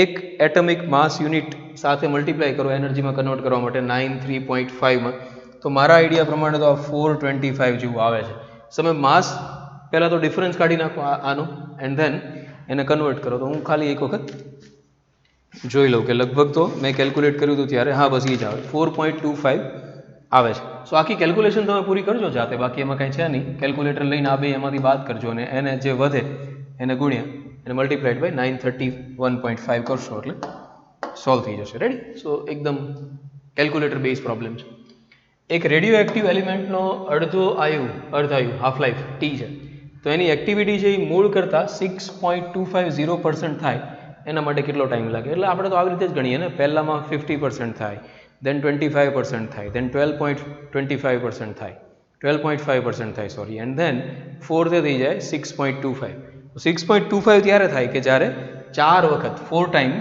એક એટમિક માસ યુનિટ સાથે મલ્ટીપ્લાય કરો એનર્જીમાં કન્વર્ટ કરવા માટે 93.5માં. તો મારા આઈડિયા પ્રમાણે તો આ 425 જેવું આવે છે. તમે માસ પહેલાં તો ડિફરન્સ કાઢી નાખો આનો, એન્ડ ધેન એને કન્વર્ટ કરો. તો હું ખાલી એક વખત જોઈ લઉં કે લગભગ તો મેં કેલ્ક્યુલેટ કર્યું હતું ત્યારે, હા બસ એ જ આવે, 4.25 આવે છે. સો આખી કેલ્ક્યુલેશન તમે પૂરી કરજો જાતે, બાકી એમાં કંઈ છે નહીં. કેલ્ક્યુલેટર લઈને આ બે એમાંથી બાદ કરજો અને એને જે વધે એને ગુણ્યા એને મલ્ટીપ્લાઇડ બાય 931.5 કરશો એટલે સોલ્વ થઈ જશે. રેડી? સો એકદમ કેલ્ક્યુલેટર બેઝ પ્રોબ્લેમ છે. એક રેડિયો એક્ટિવ એલિમેન્ટનો અર્ધાયુ હાફ લાઈફ ટી છે. તો એની એક્ટિવિટી છે એ મૂળ કરતાં 6.250% થાય એના માટે કેટલો ટાઈમ લાગે? એટલે આપણે તો આવી રીતે જ ગણીએ ને. પહેલામાં 50% થાય, દેન 25% થાય, દેન 12.25% થાય, 12.5% થાય સોરી, એન્ડ ધેન ફોર્થે થઈ જાય 6.25. 6.25 ત્યારે થાય કે જ્યારે 4 વખત 4 ટાઈમ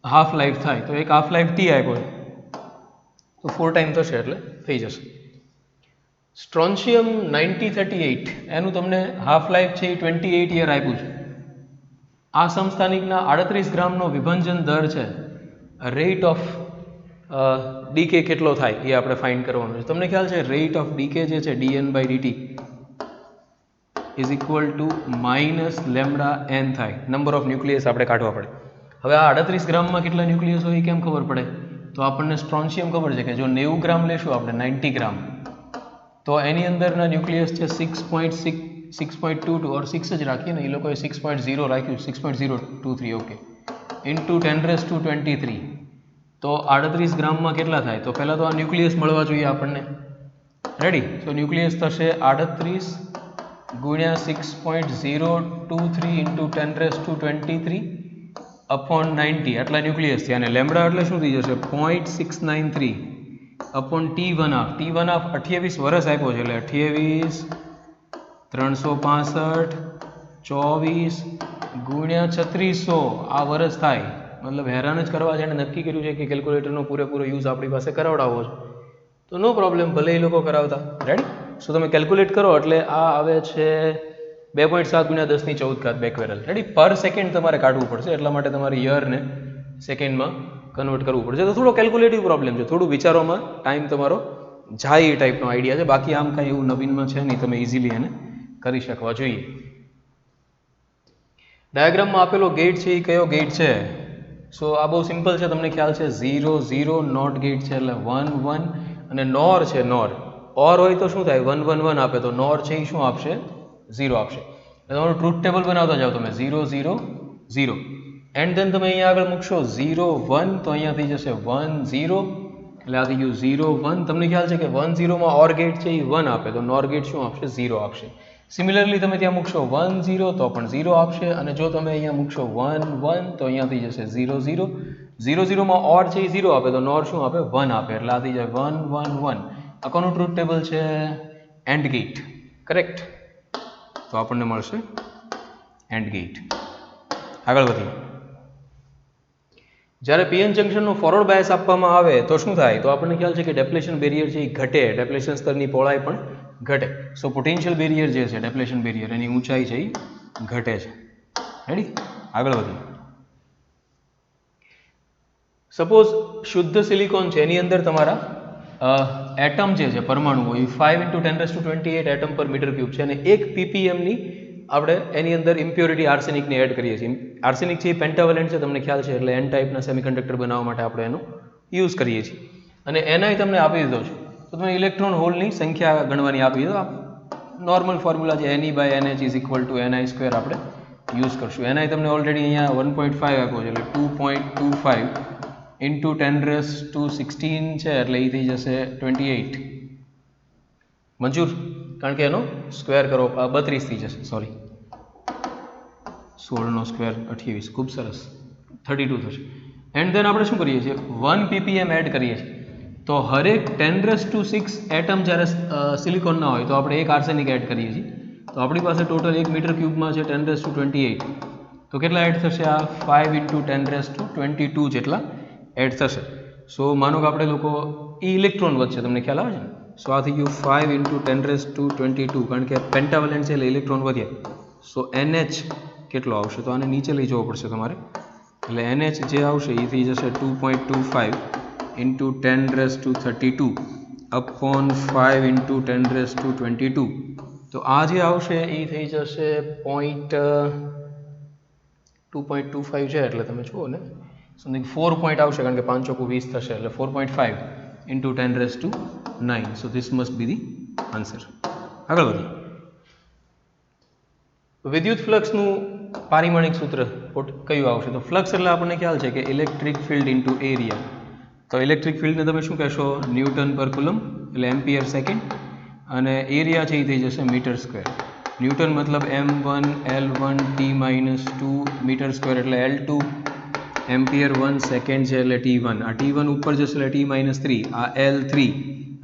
હાફ લાઈફ થાય. તો એક હાફ લાઈફ ટી આપ્યો છે તો 4 ટાઈમ થશે એટલે થઈ જશે. સ્ટ્રોન્શિયમ 9038 એનું તમને હાફ લાઈફ છે એ 28 યર આપ્યું છે. આ સમસ્થાનિકના 38 ગ્રામનો વિભંજન દર છે. રેટ ઓફ ડીકે કેટલો થાય એ આપણે ફાઇન્ડ કરવાનું છે. તમને ખ્યાલ છે રેટ ઓફ ડીકે જે છે dN/dt is equal two -λn થાય. નંબર ઓફ ન્યુક્લિયસ આપણે કાઢવા પડે. હવે આ 38 ગ્રામમાં કેટલા ન્યુક્લિયસ હોય એ કેમ ખબર પડે? તો આપણને સ્ટ્રોન્શિયમ ખબર છે કે જો 90 ગ્રામ લેશું આપણે, 90 ગ્રામ, તો એની અંદરના ન્યુક્લિયસ છે 6.22 ઓર 6 જ રાખીએ ને, એ લોકોએ 6.0 રાખ્યું, 6.023 ઓકે, ઇન્ટુ 10⁻23. તો 38 ગ્રામમાં કેટલા થાય? તો પહેલાં તો આ ન્યુક્લિયસ મળવા જોઈએ આપણને. રેડી? તો ન્યુક્લિયસ થશે 38 ગુણ્યા 6.023 ઇન્ટુ 10⁻23 અપોન 90. આટલા ન્યુક્લિયસ થયા. અને લેમ્બડા એટલે શું થઈ જશે? 0.693 અપોન T1/2. T1/2 28 વર્ષ આપ્યો છે એટલે 28 365 24 ગુણ્યા 3600 આ વર્ષ થાય. મતલબ હેરાન જ કરવા છે, એને નક્કી કર્યું છે કે કેલ્ક્યુલેટરનો પૂરેપૂરો યુઝ આપણી પાસે કરાવડાવવો છે. તો નો પ્રોબ્લેમ, ભલે એ લોકો કરાવતા. રેડી? સો તમે કેલ્ક્યુલેટ કરો એટલે આ આવે છે 2.7 ગુણ્યા 10⁻14 બેકવેરલ. રેડી? પર સેકન્ડ તમારે કાઢવું પડશે, એટલા માટે તમારે યરને સેકન્ડમાં કન્વર્ટ કરવું પડશે. તો થોડો કેલ્ક્યુલેટિવ પ્રોબ્લેમ છે, થોડું વિચારોમાં ટાઈમ તમારો જાય એ ટાઈપનો આઈડિયા છે. બાકી આમ કાંઈ એવું નવીનમાં છે નહીં, તમે ઇઝીલી એને કરી શકવા જોઈએ. ડાયાગ્રામમાં આપેલો ગેટ છે એ કયો ગેટ છે? સો આ બહુ સિમ્પલ છે, તમને ખ્યાલ છે 0 0 નોટ ગેટ છે એટલે 1 1 અને નોર છે નોર ઓર હોય તો શું થાય 1 1 1 આપે તો નોર છે એ શું આપશે 0 આપશે. તમારું ટ્રુથ ટેબલ બનાવતા જાઓ તમે 0 0 0 એન્ડ ધેન તમે અહીંયા આગળ મૂકશો 0 1 તો અહીંયા થઈ જશે 1 0 એટલે આ થઈ ગયું 0 1. તમને ખ્યાલ છે કે 1 0 માં ઓર ગેટ છે એ 1 આપે તો નોર ગેટ શું આપશે 0 આપશે. સિમિલરલી તમે ત્યાં મૂકશો 1 0 તો પણ 0 આપશે અને જો તમે અહીંયા મૂકશો 1 1 તો અહીંયા થઈ જશે 0 0 0 0 માં ઓર છે એ 0 આપે તો નોર શું આપે 1 આપે એટલે આ થઈ જાય 1 1 1. આ કોનું ટ્રુથ ટેબલ છે એન્ડ ગેટ, કરેક્ટ. તો આપણને મળશે એન્ડ ગેટ. આગળ વધીએ. જ્યારે પીએન જંકશનનો ફોરવર્ડ બાયસ આપવામાં આવે તો શું થાય તો આપણને ખ્યાલ છે કે ડેપ્લેશન બેરિયર છે એ ઘટે, ડેપ્લેશન સ્તરની પહોળાઈ પણ ઘટે. સો પોટેન્શિયલ બેરિયર જે છે ડેપ્લેશન બેરિયર એની ઊંચાઈ છે એ ઘટે છે. રેડી, આગળ વધીએ. સપોઝ શુદ્ધ સિલિકોન છે એની અંદર તમારા એટમ જે છે પરમાણુઓ એ 5 × 10⁻28 એટમ પર મીટર ક્યુબ છે અને 1 ppm ની આપણે એની અંદર ઇમ્પ્યોરિટી આર્સેનિકને એડ કરીએ છીએ. આર્સેનિક છે એ પેન્ટાવેલેન્ટ છે, તમને ખ્યાલ છે, એટલે એન ટાઈપના સેમિકન્ડક્ટર બનાવવા માટે આપણે એનો યુઝ કરીએ છીએ. અને એનઆઈ તમને આપી દીધો છે તો તમે ઇલેક્ટ્રોન હોલની સંખ્યા ગણવાની આપી દીધો. નોર્મલ ફોર્મ્યુલા છે NE/NH = NI² આપણે યુઝ કરશું. એનઆઈ તમને ઓલરેડી અહીંયા 1.5 આપ્યો છે એટલે 2.25 × 10⁻16 છે એટલે એ થઈ જશે 28. મંજૂર, કારણ કે એનો સ્ક્વેર કરો 32 થઈ જશે, સોરી 16 નો સ્ક્વેર 28, ખૂબ સરસ 32 થશે. એન્ડ ધેન આપણે શું કરીએ છીએ 1 ppm એડ કરીએ છીએ. તો હરેક 10⁻6 એટમ જ્યારે સિલિકોનના હોય તો આપણે એક આર્સેનિક એડ કરીએ છીએ. તો આપણી પાસે ટોટલ 1 મીટર ક્યુબમાં છે 10⁻28 તો કેટલા એડ થશે આ 5 × 10⁻22 જેટલા એડ થશે. સો માનો કે આપણે લોકો એ ઇલેક્ટ્રોન વધશે, તમને ખ્યાલ આવે છે ને. સો આ થઈ ગયું 5 × 10⁻22 કારણ કે પેન્ટાવેલેન્ટ છે એટલે ઇલેક્ટ્રોન વધ્યા. સો NH કેટલો આવશે તો આને નીચે લઈ જવો પડશે તમારે એટલે NH જે આવશે એ થઈ જશે 2.25 × 10⁻32 upon 5 × 10⁻22. તો આ જે આવશે એ થઈ જશે 2.25 છે એટલે તમે જુઓ ને સમથિંગ 4 પોઈન્ટ આવશે કારણ કે 5 ચોકુ 20 થશે એટલે 4.5 × 10⁻9. So this must be the answer. આગળ વધીએ. વિદ્યુત ફ્લક્સનું પારિમાણિક સૂત્ર કયું આવશે તો ફ્લક્સ એટલે આપણને ખ્યાલ છે કે ઇલેક્ટ્રિક ફિલ્ડ ઇન્ટુ એરિયા. તો ઇલેક્ટ્રિક ફિલ્ડને તમે શું કહેશો ન્યૂટન પર કુલમ એટલે એમ્પિયર સેકન્ડ અને એરિયા છે એ થઈ જશે મીટર સ્ક્વેર. ન્યૂટન મતલબ m1 L1 T-2 metre square એટલે L2, એમ્પિયર 1 સેકન્ડ છે એટલે T1. આ T1 ઉપર જશે એટલે T-3, આ L3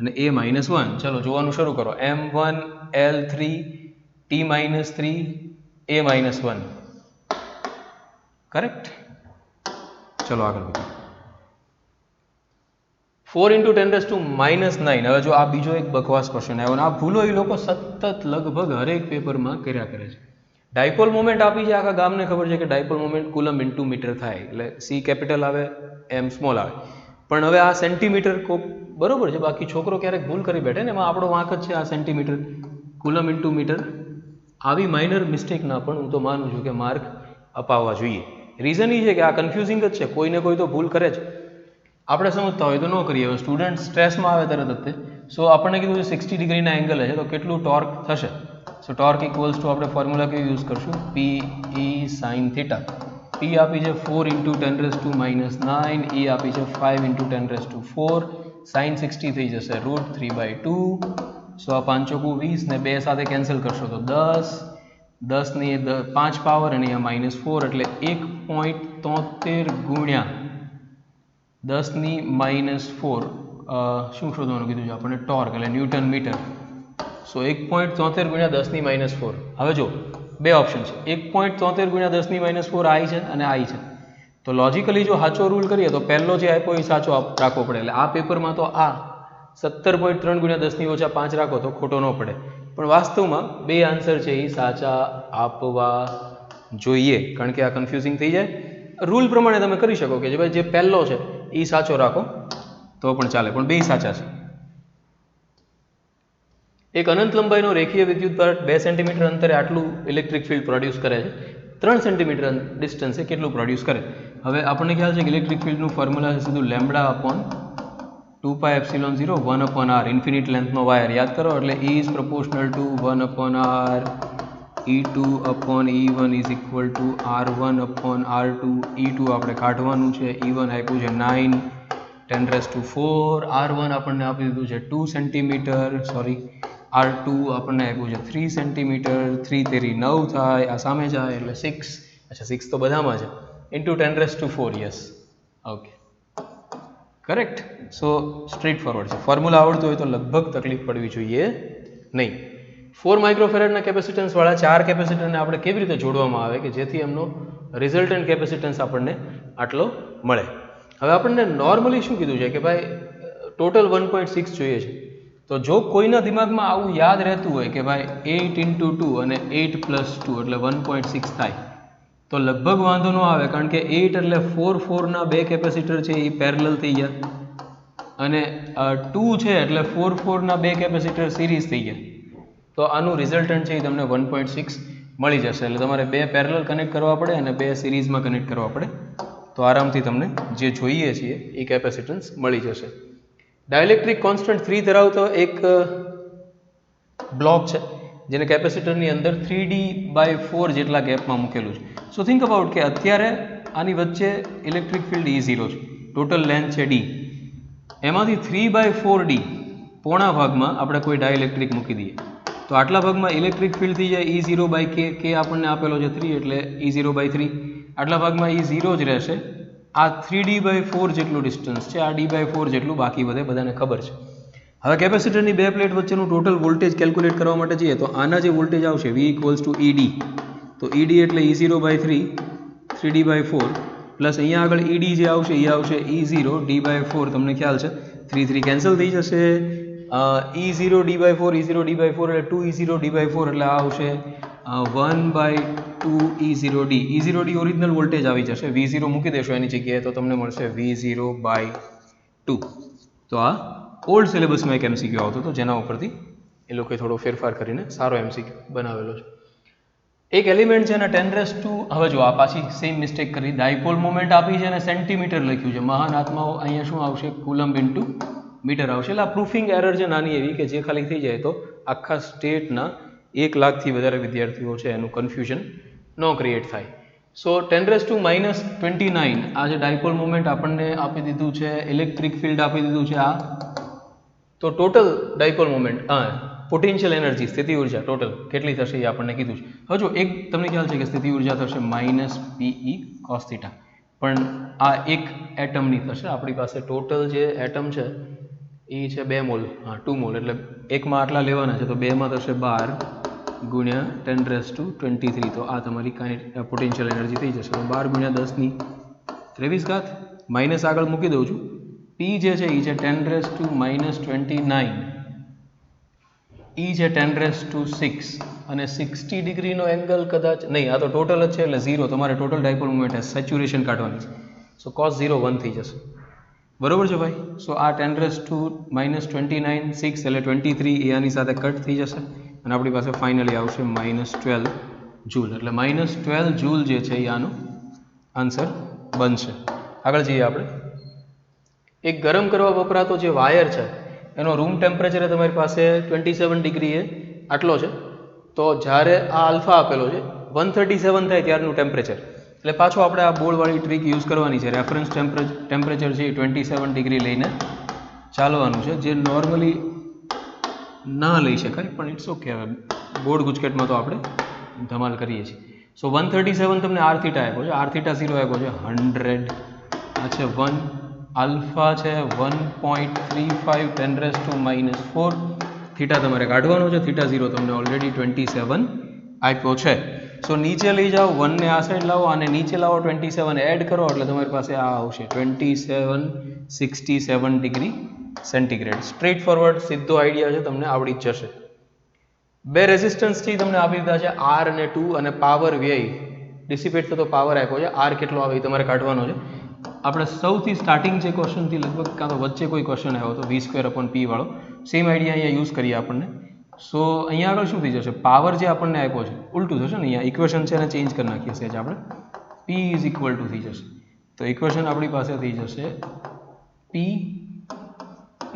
અને A-1. ચલો જોવાનું શરૂ કરો. m1 L3 T-3 A-1, correct. ચલો આગળ વધીએ. 4 × 10⁻9. હવે જો આ બીજો એક બકવાસ ક્વેશ્ચન આવ્યો અને આ ભૂલો એ લોકો સતત લગભગ હરેક પેપરમાં કર્યા કરે છે. ડાયપોલ મોમેન્ટ આપી છે, આખા ગામને ખબર છે કે dipole moment coulomb into metre થાય એટલે C કેપિટલ આવે M સ્મોલ આવે. પણ હવે આ સેન્ટીમીટર બરોબર છે, બાકી છોકરો ક્યારેક ભૂલ કરી બેઠે ને એમાં આપણો વાંક જ છે આ સેન્ટીમીટર કુલમ ઇન્ટુ મીટર. આવી માઇનર મિસ્ટેકના પણ હું તો માનું છું કે માર્ક અપાવવા જોઈએ. રીઝન એ છે કે આ કન્ફ્યુઝિંગ જ છે, કોઈને કોઈ તો ભૂલ કરે છે. આપણે સમજતા હોય તો ન કરીએ. હવે સ્ટુડન્ટ સ્ટ્રેસમાં આવે તરત જ સો આપણને કીધું છે 60 ડિગ્રીના એંગલ છે તો કેટલું ટોર્ક થશે. સો ટોર્ક ઇક્વલ્સ ટુ આપણે ફોર્મ્યુલા કેવી યુઝ કરશું PE sin θ. P આપી છે 4 × 10⁻9, E આપી છે 5 × 10⁻4, sin 60 થઈ જશે √3/2. સો આ 5 ચોકુ 20 ને 2 સાથે કેન્સલ કરશો તો 10, 10 ની 5 પાવર અને અહીંયા -4 એટલે 1.73 × 10⁻⁴ શું શોધવાનું કીધું છે આપણને ટોર્ક એટલે ન્યૂટન મીટર. સો 1.73 × 10⁻⁴. હવે જો બે ઓપ્શન છે 1.73 × 10⁻⁴ આઈ છે અને આઈ છે. તો લોજિકલી જો સાચો રૂલ કરીએ તો પહેલો જે આપ્યો એ સાચો રાખવો પડે. એટલે આ પેપરમાં તો આ 17.3 × 10⁻5 રાખો તો ખોટો ન પડે. પણ વાસ્તવમાં બે આન્સર છે એ સાચા આપવા જોઈએ કારણ કે આ કન્ફ્યુઝિંગ થઈ જાય. રૂલ પ્રમાણે તમે કરી શકો કે જે ભાઈ જે પહેલો છે એ સાચો રાખો તો પણ ચાલે, પણ બે સાચા છે. એક અનંત લંબાઈનો રેખીય વિદ્યુત તાર 2 સેન્ટીમીટર અંતરે આટલું ઇલેક્ટ્રિક ફિલ્ડ પ્રોડ્યુસ કરે છે, 3 સેન્ટીમીટર ડિસ્ટન્સે કેટલું પ્રોડ્યુસ કરે. હવે આપણને ખ્યાલ છે કે ઇલેક્ટ્રિક ફિલ્ડનું ફોર્મ્યુલા છે સીધું lambda upon 2πε0 1 upon r infinite લેન્થનો વાયર યાદ કરો એટલે E is proportional to 1 upon r E2 upon E1 is equal to R1 upon R2 E2 આપણે કાઢવાનું છે E1 આપ્યું છે 9 10⁴ R1 આપણને આપી દીધું છે 2 સેન્ટીમીટર સોરી R2 આપણને આપ્યું છે 3 સેન્ટીમીટર 3 તેરી 9 થાય આ સામે જાય એટલે 6 અચ્છા 6 તો બધામાં છે ઇન્ટુ 10⁴ યસ ઓકે કરેક્ટ સો સ્ટ્રેટ ફોરવર્ડ છે ફોર્મ્યુલા આવડતું હોય તો લગભગ તકલીફ પડવી જોઈએ નહીં 4 માઇક્રોફેરેડના કેપેસિટન્સવાળા 4 કેપેસિટરને આપણે કેવી રીતે જોડવામાં આવે કે જેથી એમનો રિઝલ્ટન્ટ કેપેસિટન્સ આપણને આટલો મળે હવે આપણને નોર્મલી શું કીધું છે કે ભાઈ ટોટલ 1.6 જોઈએ છે તો જો કોઈના દિમાગમાં આવું યાદ રહેતું હોય કે ભાઈ 8 ઇન્ટુ 2 અને 8 પ્લસ 2 એટલે 1.6 થાય તો લગભગ વાંધો ન આવે કારણ કે 8 એટલે 4 બે કેપેસિટર છે એ પેરેલલ થઈ ગયા અને 2 છે એટલે 4 બે કેપેસિટર સિરીઝ થઈ ગયા તો આનું રિઝલ્ટન્ટ છે એ તમને 1.6 મળી જશે એટલે તમારે બે પેરેલલ કનેક્ટ કરવા પડે અને બે સિરીઝમાં કનેક્ટ કરવા પડે તો આરામથી તમને જે જોઈએ છીએ એ કેપેસિટન્સ મળી જશે ડાઇલેક્ટ્રિક કોન્સ્ટન્ટ 3 ધરાવતો એક બ્લોક છે જેને કેપેસિટરની અંદર 3d/4 જેટલા ગેપમાં મૂકેલું છે સો થિંક અબાઉટ કે અત્યારે આની વચ્ચે ઇલેક્ટ્રિક ફિલ્ડ E0 છે ટોટલ લેન્થ છે d એમાંથી 3/4d પોણા ભાગમાં આપણે કોઈ ડાઇલેક્ટ્રિક મૂકી દઈએ તો આટલા ભાગમાં ઇલેક્ટ્રિક ફિલ્ડ થઈ જાય E0/k k આપણને આપેલો છે 3 એટલે E0/3 આટલા ભાગમાં E0 જ રહેશે આ 3d/4 જેટલું ડિસ્ટન્સ છે આ d/4 જેટલું બાકી બધે બધાને ખબર છે હવે કેપેસિટરની બે પ્લેટ વચ્ચેનું ટોટલ વોલ્ટેજ કેલ્ક્યુલેટ કરવા માટે જઈએ તો આના જે વોલ્ટેજ આવશે V = ED તો ED એટલે E0/3 3d/4 પ્લસ અહીંયા આગળ ED જે આવશે એ આવશે E0 d/4 તમને ખ્યાલ છે 3 કેન્સલ થઈ જશે E0 d/4 E0 d/4 એટલે 2 E0 d/4 એટલે આ આવશે 1/2 E0d E0d ઓરિજિનલ વોલ્ટેજ આવી જશે V0 મૂકી દેશો એની જગ્યાએ તો તમને મળશે V0/2 તો આ ઓલ્ડ સિલેબસમાં એક MCQ આવતો હતો જેના ઉપરથી એ લોકોએ થોડો ફેરફાર કરીને સારો MCQ બનાવેલો છે એક એલિમેન્ટ છે અને 10⁻². હવે જો આ પાછી સેમ મિસ્ટેક કરી ડાયપોલ મોમેન્ટ આપી છે અને સેન્ટીમીટર લખ્યું છે મહાન આત્માઓ અહીંયા શું આવશે કુલમ્બ ઇન્ટુ મીટર આવશે એટલે આ પ્રૂફિંગ એરર છે નાની એવી કે જે ખાલી થઈ જાય તો આખા સ્ટેટના 1 લાખથી વધારે વિદ્યાર્થીઓ છે એનું કન્ફ્યુઝન ન ક્રિએટ થાય સો 10⁻29 આ જે ડાયપોલ મોમેન્ટ આપણને આપી દીધું છે ઇલેક્ટ્રિક ફિલ્ડ આપી દીધું છે આ તો total dipole moment potential energy સ્થિતિ ઉર્જા ટોટલ કેટલી થશે એ આપણને કીધું છે હવે જો એક તમને ખ્યાલ છે કે સ્થિતિ ઉર્જા થશે -PE cos θ પણ આ એક એટમની થશે આપણી પાસે ટોટલ જે એટમ છે એ છે 2 મોલ 2 મોલ એટલે એકમાં આટલા લેવાના છે તો બેમાં થશે 12 ગુણ્યા 10⁻23 તો આ તમારી કાંઈ પોટેન્શિયલ એનર્જી થઈ જશે તો 12 × 10⁻23 માઇનસ આગળ મૂકી દઉં છું P જે છે એ છે 10⁻29 E છે 10⁻6 અને 60 ડિગ્રીનો એંગલ કદાચ નહીં આ તો ટોટલ જ છે એટલે 0 તમારે ટોટલ ડાયપોલ મોમેન્ટ સેચ્યુરેશન કાઢવાની છે સો cos 0 1 થઈ જશે બરોબર છે ભાઈ સો આ 10⁻29 6 એટલે 23 એ આની સાથે કટ થઈ જશે અને આપણી પાસે ફાઇનલી આવશે -12 જૂલ એટલે -12 જૂલ જે છે એ આનો આન્સર બનશે આગળ જઈએ આપણે એક ગરમ કરવા વપરાતો જે વાયર છે એનો રૂમ ટેમ્પરેચર તમારી પાસે 27 ડિગ્રીએ આટલો છે તો જ્યારે આ આલ્ફા આપેલો છે 137 થાય ત્યારનું ટેમ્પરેચર એટલે પાછો આપણે આ બોર્ડવાળી ટ્રીક યુઝ કરવાની છે રેફરન્સ ટેમ્પરેચર છે એ 27 ડિગ્રી લઈને ચાલવાનું છે જે નોર્મલી ના લઈ શકાય પણ ઇટ્સ ઓકે બોર્ડ ગુજકેટમાં તો આપણે ધમાલ કરીએ છીએ સો 137 તમને r θ આપ્યો છે r θ 0 આપ્યો છે 100 આ છે 1 આલ્ફા છે 1.35 10⁻⁻4 થીટા તમારે કાઢવાનો છે થીટા 0 તમને ઓલરેડી 27 આપ્યો છે સો નીચે લઈ જાઓ 1 ને આ સાઈડ લાવો અને નીચે લાવો 27 એડ કરો એટલે તમારી પાસે આ આવશે 2767 ડિગ્રી સેન્ટીગ્રેડ સ્ટ્રેટ ફોરવર્ડ સીધો આઈડિયા છે તમને આવડી જ જશે બે રેઝિસ્ટન્સથી તમને આપી દીધા છે R અને 2 અને પાવર વ્યય ડિસિપેટ થતો પાવર આપ્યો છે R કેટલો આવે એ તમારે કાઢવાનો છે આપણે સૌથી સ્ટાર્ટિંગ જે ક્વેશ્ચનથી લગભગ કાં તો વચ્ચે કોઈ ક્વેશ્ચન આવ્યો હતો V²/P વાળો સેમ આઈડિયા અહીંયા યુઝ કરીએ આપણને સો અહીંયા આગળ શું થઈ જશે પાવર જે આપણને આપ્યો છે ઉલટું થશે ને અહીંયા ઇક્વેશન છે એને ચેન્જ કરી નાખીએ છીએ આપણે P = થઈ જશે તો ઇક્વેશન આપણી પાસે થઈ જશે P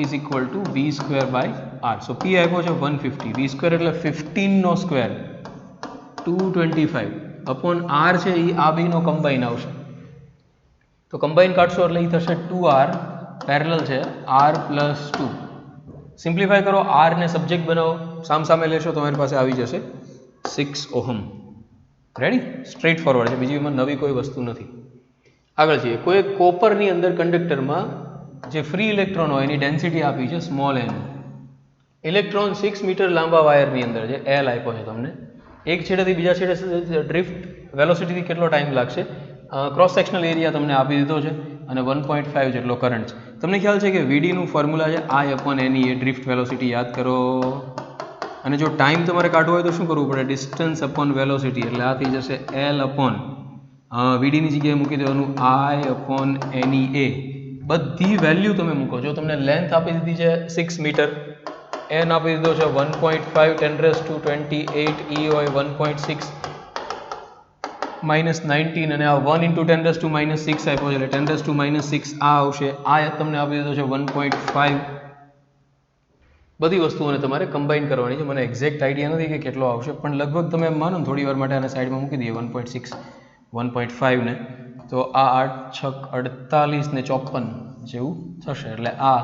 is equal to V square by R. So P આપ્યો છે 150, વી સ્ક્વેર એટલે 15નો સ્ક્વેર 225 અપોન આર છે એ આ બેનો કમ્બાઈન આવશે. તો કમ્બાઈન કાઢશો એટલે એ થશે 2r પેરેલલ છે r પ્લસ 2. સિમ્પ્લિફાય કરો, r ને સબ્જેક્ટ બનાવો, સામે લેશો તો તમારી પાસે આવી જશે 6 ઓહમ. રેડી? સ્ટ્રેટ ફોરવર્ડ છે, બીજી એમાં નવી કોઈ વસ્તુ નથી. આગળ જઈએ. કોઈ કોપરની અંદર કંડક્ટરમાં જે ફ્રી ઇલેક્ટ્રોન હોય એની ડેન્સિટી આપી છે સ્મોલ n. ઇલેક્ટ્રોન 6 મીટર લાંબા વાયરની અંદર છે, L આપ્યો છે તમને. એક છેડેથી બીજા છેડે ડ્રિફ્ટ વેલોસિટીથી કેટલો ટાઈમ લાગશે, ક્રોસ સેક્શનલ એરિયા તમને આપી દીધો છે અને 1.5 જેટલો કરંટ છે. તમને ખ્યાલ છે કે વીડીનું ફોર્મ્યુલા છે I/NE, ડ્રિફ્ટ વેલોસિટી યાદ કરો. અને જો ટાઈમ તમારે કાઢવો હોય તો શું કરવું પડે, ડિસ્ટન્સ અપોન વેલોસિટી, એટલે આ થઈ જશે L અપોન વીડીની જગ્યાએ મૂકી દેવાનું I/NEA. બધી વેલ્યુ તમે મૂકો. જો તમને લેન્થ આપી દીધી છે 6 મીટર, n આપી દીધો છે 1.5 10⁻28, e હોય 1.6 -19 અને આ 1 × 10⁻6 આપ્યો છે એટલે 10⁻6 આ આવશે. આ તમને આપી દીધો છે 1.5. બધી વસ્તુઓને તમારે કમ્બાઈન કરવાની છે. મને એક્ઝેક્ટ આઈડિયા નથી કે કેટલો આવશે, પણ લગભગ તમે એમ માનો ને થોડી વાર માટે આને સાઈડમાં મૂકી દઈએ 1.6 1.5 ને, તો આ 8 છક 48 ને 54 જેવું થશે. એટલે આ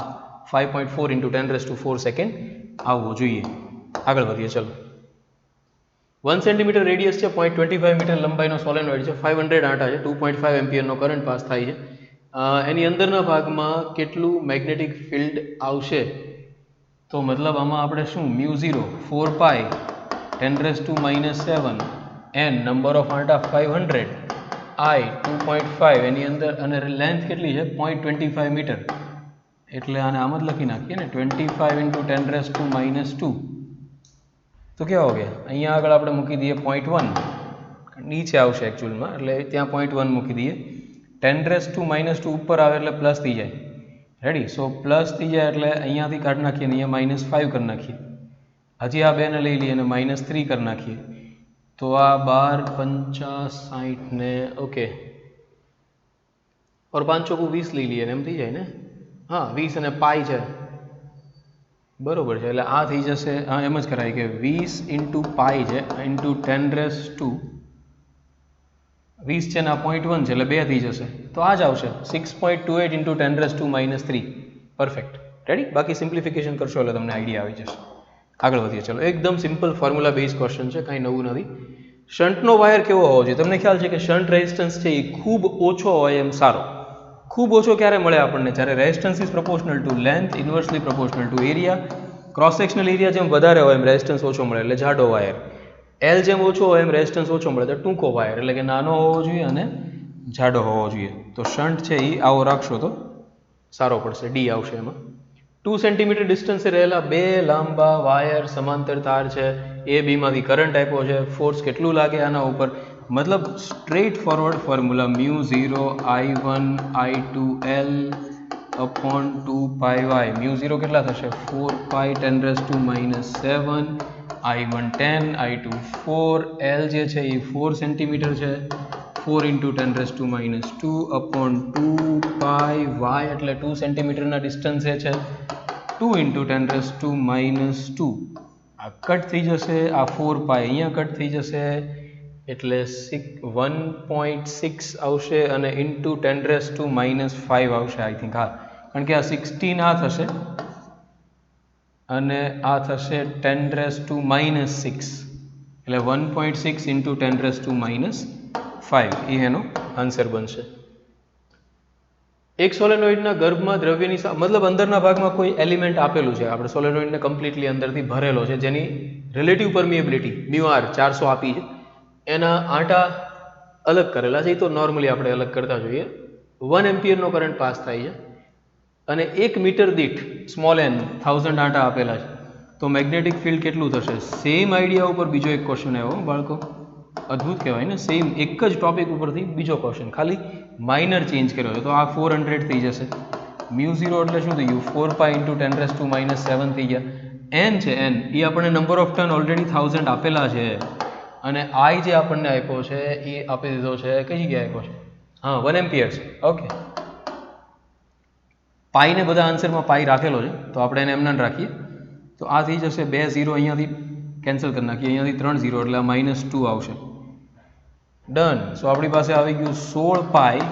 5.4 × 10⁻4 સેકન્ડ આવવું જોઈએ. આગળ વધીએ, ચલો. 1 સેન્ટીમીટર રેડિયસ છે, 0.25 મીટર લંબાઈનો સોલેનોઇડ છે, 500 આંટા છે, 2.5 એમ્પિયરનો કરંટ પાસ થાય છે. એની અંદરના ભાગમાં કેટલું મેગ્નેટિક ફિલ્ડ આવશે, તો મતલબ આમાં આપણે શું, μ0 4π 10⁻⁻7 n નંબર ઓફ આંટા 500 I 2.5 એની અંદર અને લેન્થ કેટલી છે 0.25 મીટર, એટલે આને આમ જ લખી નાખીએ ને 25 × 10⁻². તો કેવા હો ગયા, અહીંયા આગળ આપણે મૂકી દઈએ 0.1, નીચે આવશે એકચ્યુઅલમાં, એટલે ત્યાં 0.1 મૂકી દઈએ. 10⁻² ઉપર આવે એટલે પ્લસ થઈ જાય. રેડી? સો પ્લસ થઈ જાય એટલે અહીંયાથી કાઢી નાખીએ ને અહીંયા -5 કરી નાખીએ. હજી આ બેને લઈ લઈએ અને -3 કરી નાખીએ. તો આ 12 50 60 ને ઓકે ઓર 5 ચોકુ 20 લઈ લઈએ ને એમ થઈ જાય ને. હા, 20 અને પાઈ છે, બરોબર છે. એટલે આ થઈ જશે, હા એમ જ કરાય કે 20 × પાઈ છે ઇન્ટુ 10⁻². 20 છે ને આ 0.1 છે એટલે 2 થઈ જશે. તો આ જ આવશે 6.28 × 10⁻³ પરફેક્ટ. રેડી? બાકી સિમ્પ્લિફિકેશન કરશો એટલે તમને આઈડિયા આવી જશે. આગળ વધીએ, ચલો. એકદમ સિમ્પલ ફોર્મ્યુલા બેઝ ક્વેશ્ચન છે, કાંઈ નવું નથી. શન્ટનો વાયર કેવો હોવો જોઈએ? તમને ખ્યાલ છે કે શન્ટ રેઝિસ્ટન્સ છે એ ખૂબ ઓછો હોય એમ સારો. ખૂબ ઓછો ક્યારે મળે આપણને? જ્યારે resistance is proportional to length, inversely proportional to area. Cross sectional area જેમ વધારે હોય એમ રેઝિસ્ટન્સ ઓછો મળે એટલે જાડો વાયર. એલ જેમ ઓછો હોય એમ રેઝિસ્ટન્સ ઓછો મળે તો ટૂંકો વાયર, એટલે કે નાનો હોવો જોઈએ અને જાડો હોવો જોઈએ. તો શન્ટ છે એ આવો રાખશો તો સારો પડશે, ડી આવશે એમાં. 2 સેન્ટીમીટર ડિસ્ટન્સે રહેલા બે લાંબા વાયર સમાંતર તાર છે, એ બીમાંથી કરંટ આપ્યો છે, ફોર્સ કેટલું લાગે આના ઉપર, મતલબ straight forward formula μ0 I1 I2L upon 2πy. μ0 કેટલા થશે 4π 10⁻⁻7 I1 10 I2 4, L જે છે એ 4 સેન્ટીમીટર છે, 4 × 10⁻² અપોન 2πy એટલે 2 સેન્ટીમીટરના ડિસ્ટન્સે છે, 2 × 10⁻². આ કટ થઈ જશે, આ 4π અહીંયા કટ થઈ જશે એટલે 1.6 આવશે અને ઇન્ટુ 10⁻5 આવશે આઈ થિંક. હા, કારણ કે આ 16 આ થશે અને આ થશે 10⁻6 એટલે 1.6 × 10⁻5 એ એનો આન્સર બનશે. એક સોલેનોઇડના ગર્ભમાં દ્રવ્યની મતલબ અંદરના ભાગમાં કોઈ એલિમેન્ટ આપેલું છે, આપણે સોલેનોઇડને કમ્પ્લીટલી અંદરથી ભરેલો છે, જેની રિલેટિવ પરમિએબિલિટી μr 400 આપી છે, એના આંટા અલગ કરેલા છે, એ તો નોર્મલી આપણે અલગ કરતા જોઈએ. 1 એમ્પિયરનો કરંટ પાસ થાય છે અને 1 મીટર દીઠ સ્મોલ n 1000 આંટા આપેલા છે. તો મેગ્નેટિક ફિલ્ડ કેટલું થશે? સેમ આઈડિયા ઉપર બીજો એક ક્વેશ્ચન આવ્યો બાળકો, અદ્ભુત કહેવાય ને. સેમ એક જ ટોપિક ઉપરથી બીજો ક્વેશ્ચન, ખાલી માઇનર ચેન્જ કર્યો છે. તો આ 400 થઈ જશે. μ0 એટલે શું થઈ ગયું 4π × 10⁻7 થઈ ગયા. n છે, n એ આપણને નંબર ઓફ ટર્ન ઓલરેડી 1000 આપેલા છે અને I જે આપણને આપ્યો છે એ આપી દીધો છે, કઈ જગ્યાએ આપ્યો છે હા 1 એમ્પિયર છે. ઓકે, પાઈને બધા આન્સરમાં પાઈ રાખેલો છે તો આપણે એને એમને રાખીએ. તો આ થઈ જશે 2 0, અહીંયાથી કેન્સલ કરી નાખીએ, અહીંયાથી 3 0 એટલે -2 આવશે. ડન. સો આપણી પાસે આવી ગયું 16 પાઈ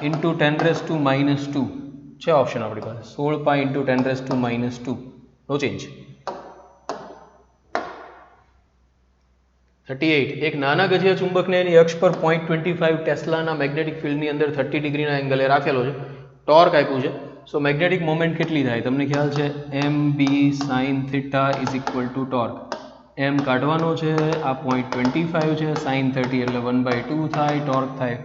ઇન્ટુ 10⁻² છે ઓપ્શન આપણી પાસે. 16 પાઈ ઇન્ટુ 10⁻². નો ચેન્જ. 38. એક નાના ગજિયા ચુંબકને એની અક્ષ પર 0.25 ટેસ્લાના મેગ્નેટિક ફિલ્ડની અંદર 30 ડિગ્રીના એંગલે રાખેલો છે. ટોર્ક આપ્યું છે. સો મેગ્નેટિક મોમેન્ટ કેટલી થાય તમને ખ્યાલ છે? mb sin theta is equal to torque. એમ કાઢવાનો છે, આ 0.25 છે, sin 30 એટલે 1/2 થાય, ટોર્ક થાય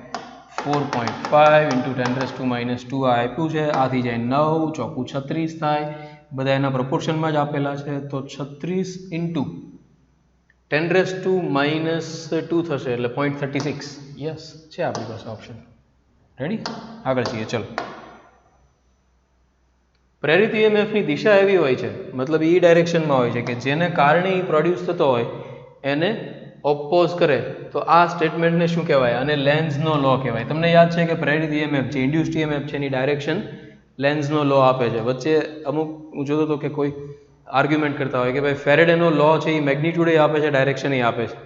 4.5 ઇન્ટુ 10⁻². આ આપ્યું છે, આ થઈ જાય 9, ચોખ્ખું 36 થાય. બધા એના પ્રપોર્શનમાં જ આપેલા છે, તો 36 ઇન્ટુ 10⁻² થશે એટલે 0.36. યસ, છે આપણી પાસે ઓપ્શન. રેડી? આગળ છીએ, ચલો. પ્રેરિત ઈએમએફની દિશા એવી હોય છે, મતલબ એ ડાયરેક્શનમાં હોય છે કે જેને કારણે એ પ્રોડ્યુસ થતો હોય એને ઓપોઝ કરે. તો આ સ્ટેટમેન્ટને શું કહેવાય? અને લેન્ઝનો લો કહેવાય. તમને યાદ છે કે પ્રેરિત ઈએમએફ છે, ઇન્ડ્યુસ્ડ ઈએમએફ છે, એની ડાયરેક્શન લેન્ઝનો લો આપે છે. વચ્ચે અમુક હું જોતો હતો કે કોઈ આર્ગ્યુમેન્ટ કરતા હોય કે ભાઈ ફેરેડેનો લો છે એ મેગ્નિટ્યુડ આપે છે, ડાયરેક્શન આપે છે,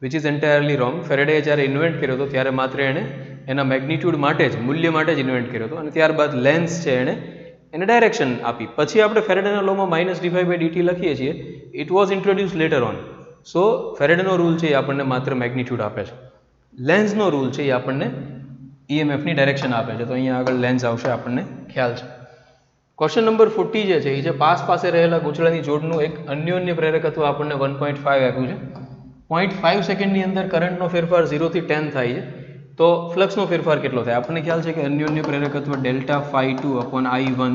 વિચ ઇઝ એન્ટાયરલી રોંગ. ફેરેડેએ જ્યારે ઇન્વેન્ટ કર્યો હતો ત્યારે માત્ર એણે એના મેગ્નિટ્યુડ માટે જ, મૂલ્ય માટે જ ઇન્વેન્ટ કર્યો હતો, અને ત્યારબાદ લેન્સ છે એને ડાયરેક્શન આપી. પછી આપણે ફેરેડેના લોમાં -dϕ/dt લખીએ છીએ. It was introduce later on. So ફેરેડેનો રૂલ છે એ આપણને માત્ર મેગ્નિટ્યુડ આપે છે. લેન્સનો રૂલ છે એ આપણને ઈએમએફની ડાયરેક્શન આપે છે. તો અહીંયા આગળ લેન્સ આવશે, આપણને ખ્યાલ છે. ક્વેશ્ચન નંબર 40 જે છે એ છે પાસે રહેલા ગૂંચળાની જોડનું એક અન્યોન્ય પ્રેરકત્વ આપણને 1.5 આપ્યું છે. 0.5 સેકન્ડની અંદર કરંટનો ફેરફાર 0 થી 10 થાય છે. તો ફ્લક્સનો ફેરફાર કેટલો થાય? આપણને ખ્યાલ છે કે અન્યોન્ય પ્રેરકત્વ Δ∅2/I1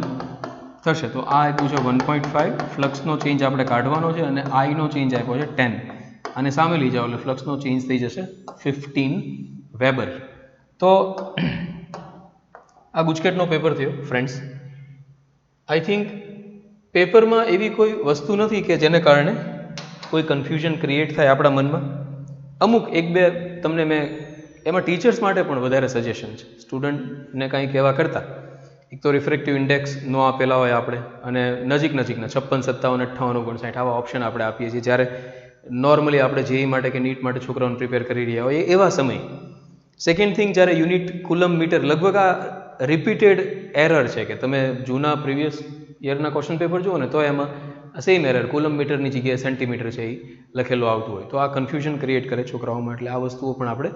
થશે. તો આ આપ્યું છે 1.5. ફ્લક્સનો ચેન્જ આપણે કાઢવાનો છે અને આઈનો ચેન્જ આપ્યો છે 10. અને સામે લઈ જાઓ એટલે ફ્લક્સનો ચેન્જ થઈ જશે 15 વેબર. તો આ ગુજકેટનો પેપર થયો ફ્રેન્ડ્સ. આઈ થિંક પેપરમાં એવી કોઈ વસ્તુ નથી કે જેને કારણે કોઈ કન્ફ્યુઝન ક્રિએટ થાય આપણા મનમાં. અમુક એક બે તમને મેં એમાં ટીચર્સ માટે પણ વધારે સજેશન છે. સ્ટુડન્ટને કાંઈ કહેવા કરતાં એક તો રિફ્રેક્ટિવ ઇન્ડેક્સ નો આપેલા હોય આપણે, અને નજીકના 56, 57, 58, 59 આવા ઓપ્શન આપણે આપીએ છીએ જ્યારે નોર્મલી આપણે જેઈ માટે કે નીટ માટે છોકરાઓને પ્રિપેર કરી રહ્યા હોય એવા સમય. સેકન્ડ થિંગ, જ્યારે યુનિટ કુલમ મીટર, લગભગ આ રિપીટેડ એરર છે કે તમે જૂના પ્રીવિયસ યરના ક્વેશ્ચન પેપર જુઓ ને તો એમાં સેમ એરર, કુલમ મીટરની જગ્યાએ સેન્ટીમીટર છે એ લખેલું આવતું હોય. તો આ કન્ફ્યુઝન ક્રિએટ કરે છોકરાઓમાં, એટલે આ વસ્તુઓ પણ આપણે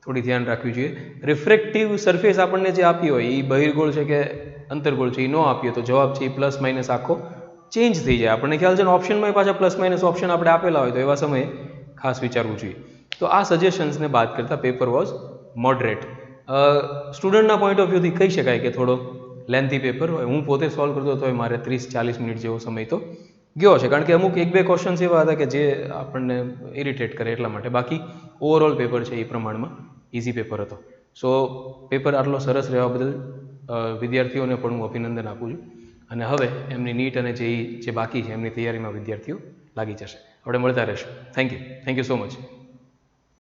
થોડી ધ્યાન રાખવી જોઈએ. રિફ્રેક્ટિવ સરફેસ આપણને જે આપી હોય એ બહિર્ગોળ છે કે અંતર્ગોળ છે એ ન આપીએ તો જવાબ છે એ પ્લસ માઇનસ આખો ચેન્જ થઈ જાય. આપણને ખ્યાલ છે ને ઓપ્શનમાં પાછા પ્લસ માઇનસ ઓપ્શન આપણે આપેલા હોય તો એવા સમયે ખાસ વિચારવું જોઈએ. તો આ સજેશન્સને બાદ કરતાં પેપર વોઝ મોડરેટ. સ્ટુડન્ટના પોઈન્ટ ઓફ વ્યૂથી કહી શકાય કે થોડો લેન્થી પેપર હોય. હું પોતે સોલ્વ કરતો હતો મારે 30-40 મિનિટ જેવો સમય તો ગયો છે, કારણ કે અમુક એક બે ક્વેશ્ચન્સ એવા હતા કે જે આપણને ઇરિટેટ કરે એટલા માટે. બાકી ઓવરઓલ પેપર છે એ પ્રમાણમાં ઇઝી પેપર હતો. સો પેપર આટલો સરસ રહેવા બદલ વિદ્યાર્થીઓને પણ હું અભિનંદન આપું છું. અને હવે એમની નીટ અને જેઈ જે બાકી છે એમની તૈયારીમાં વિદ્યાર્થીઓ લાગી જશે. આપણે મળતા રહેશું. Thank you so much.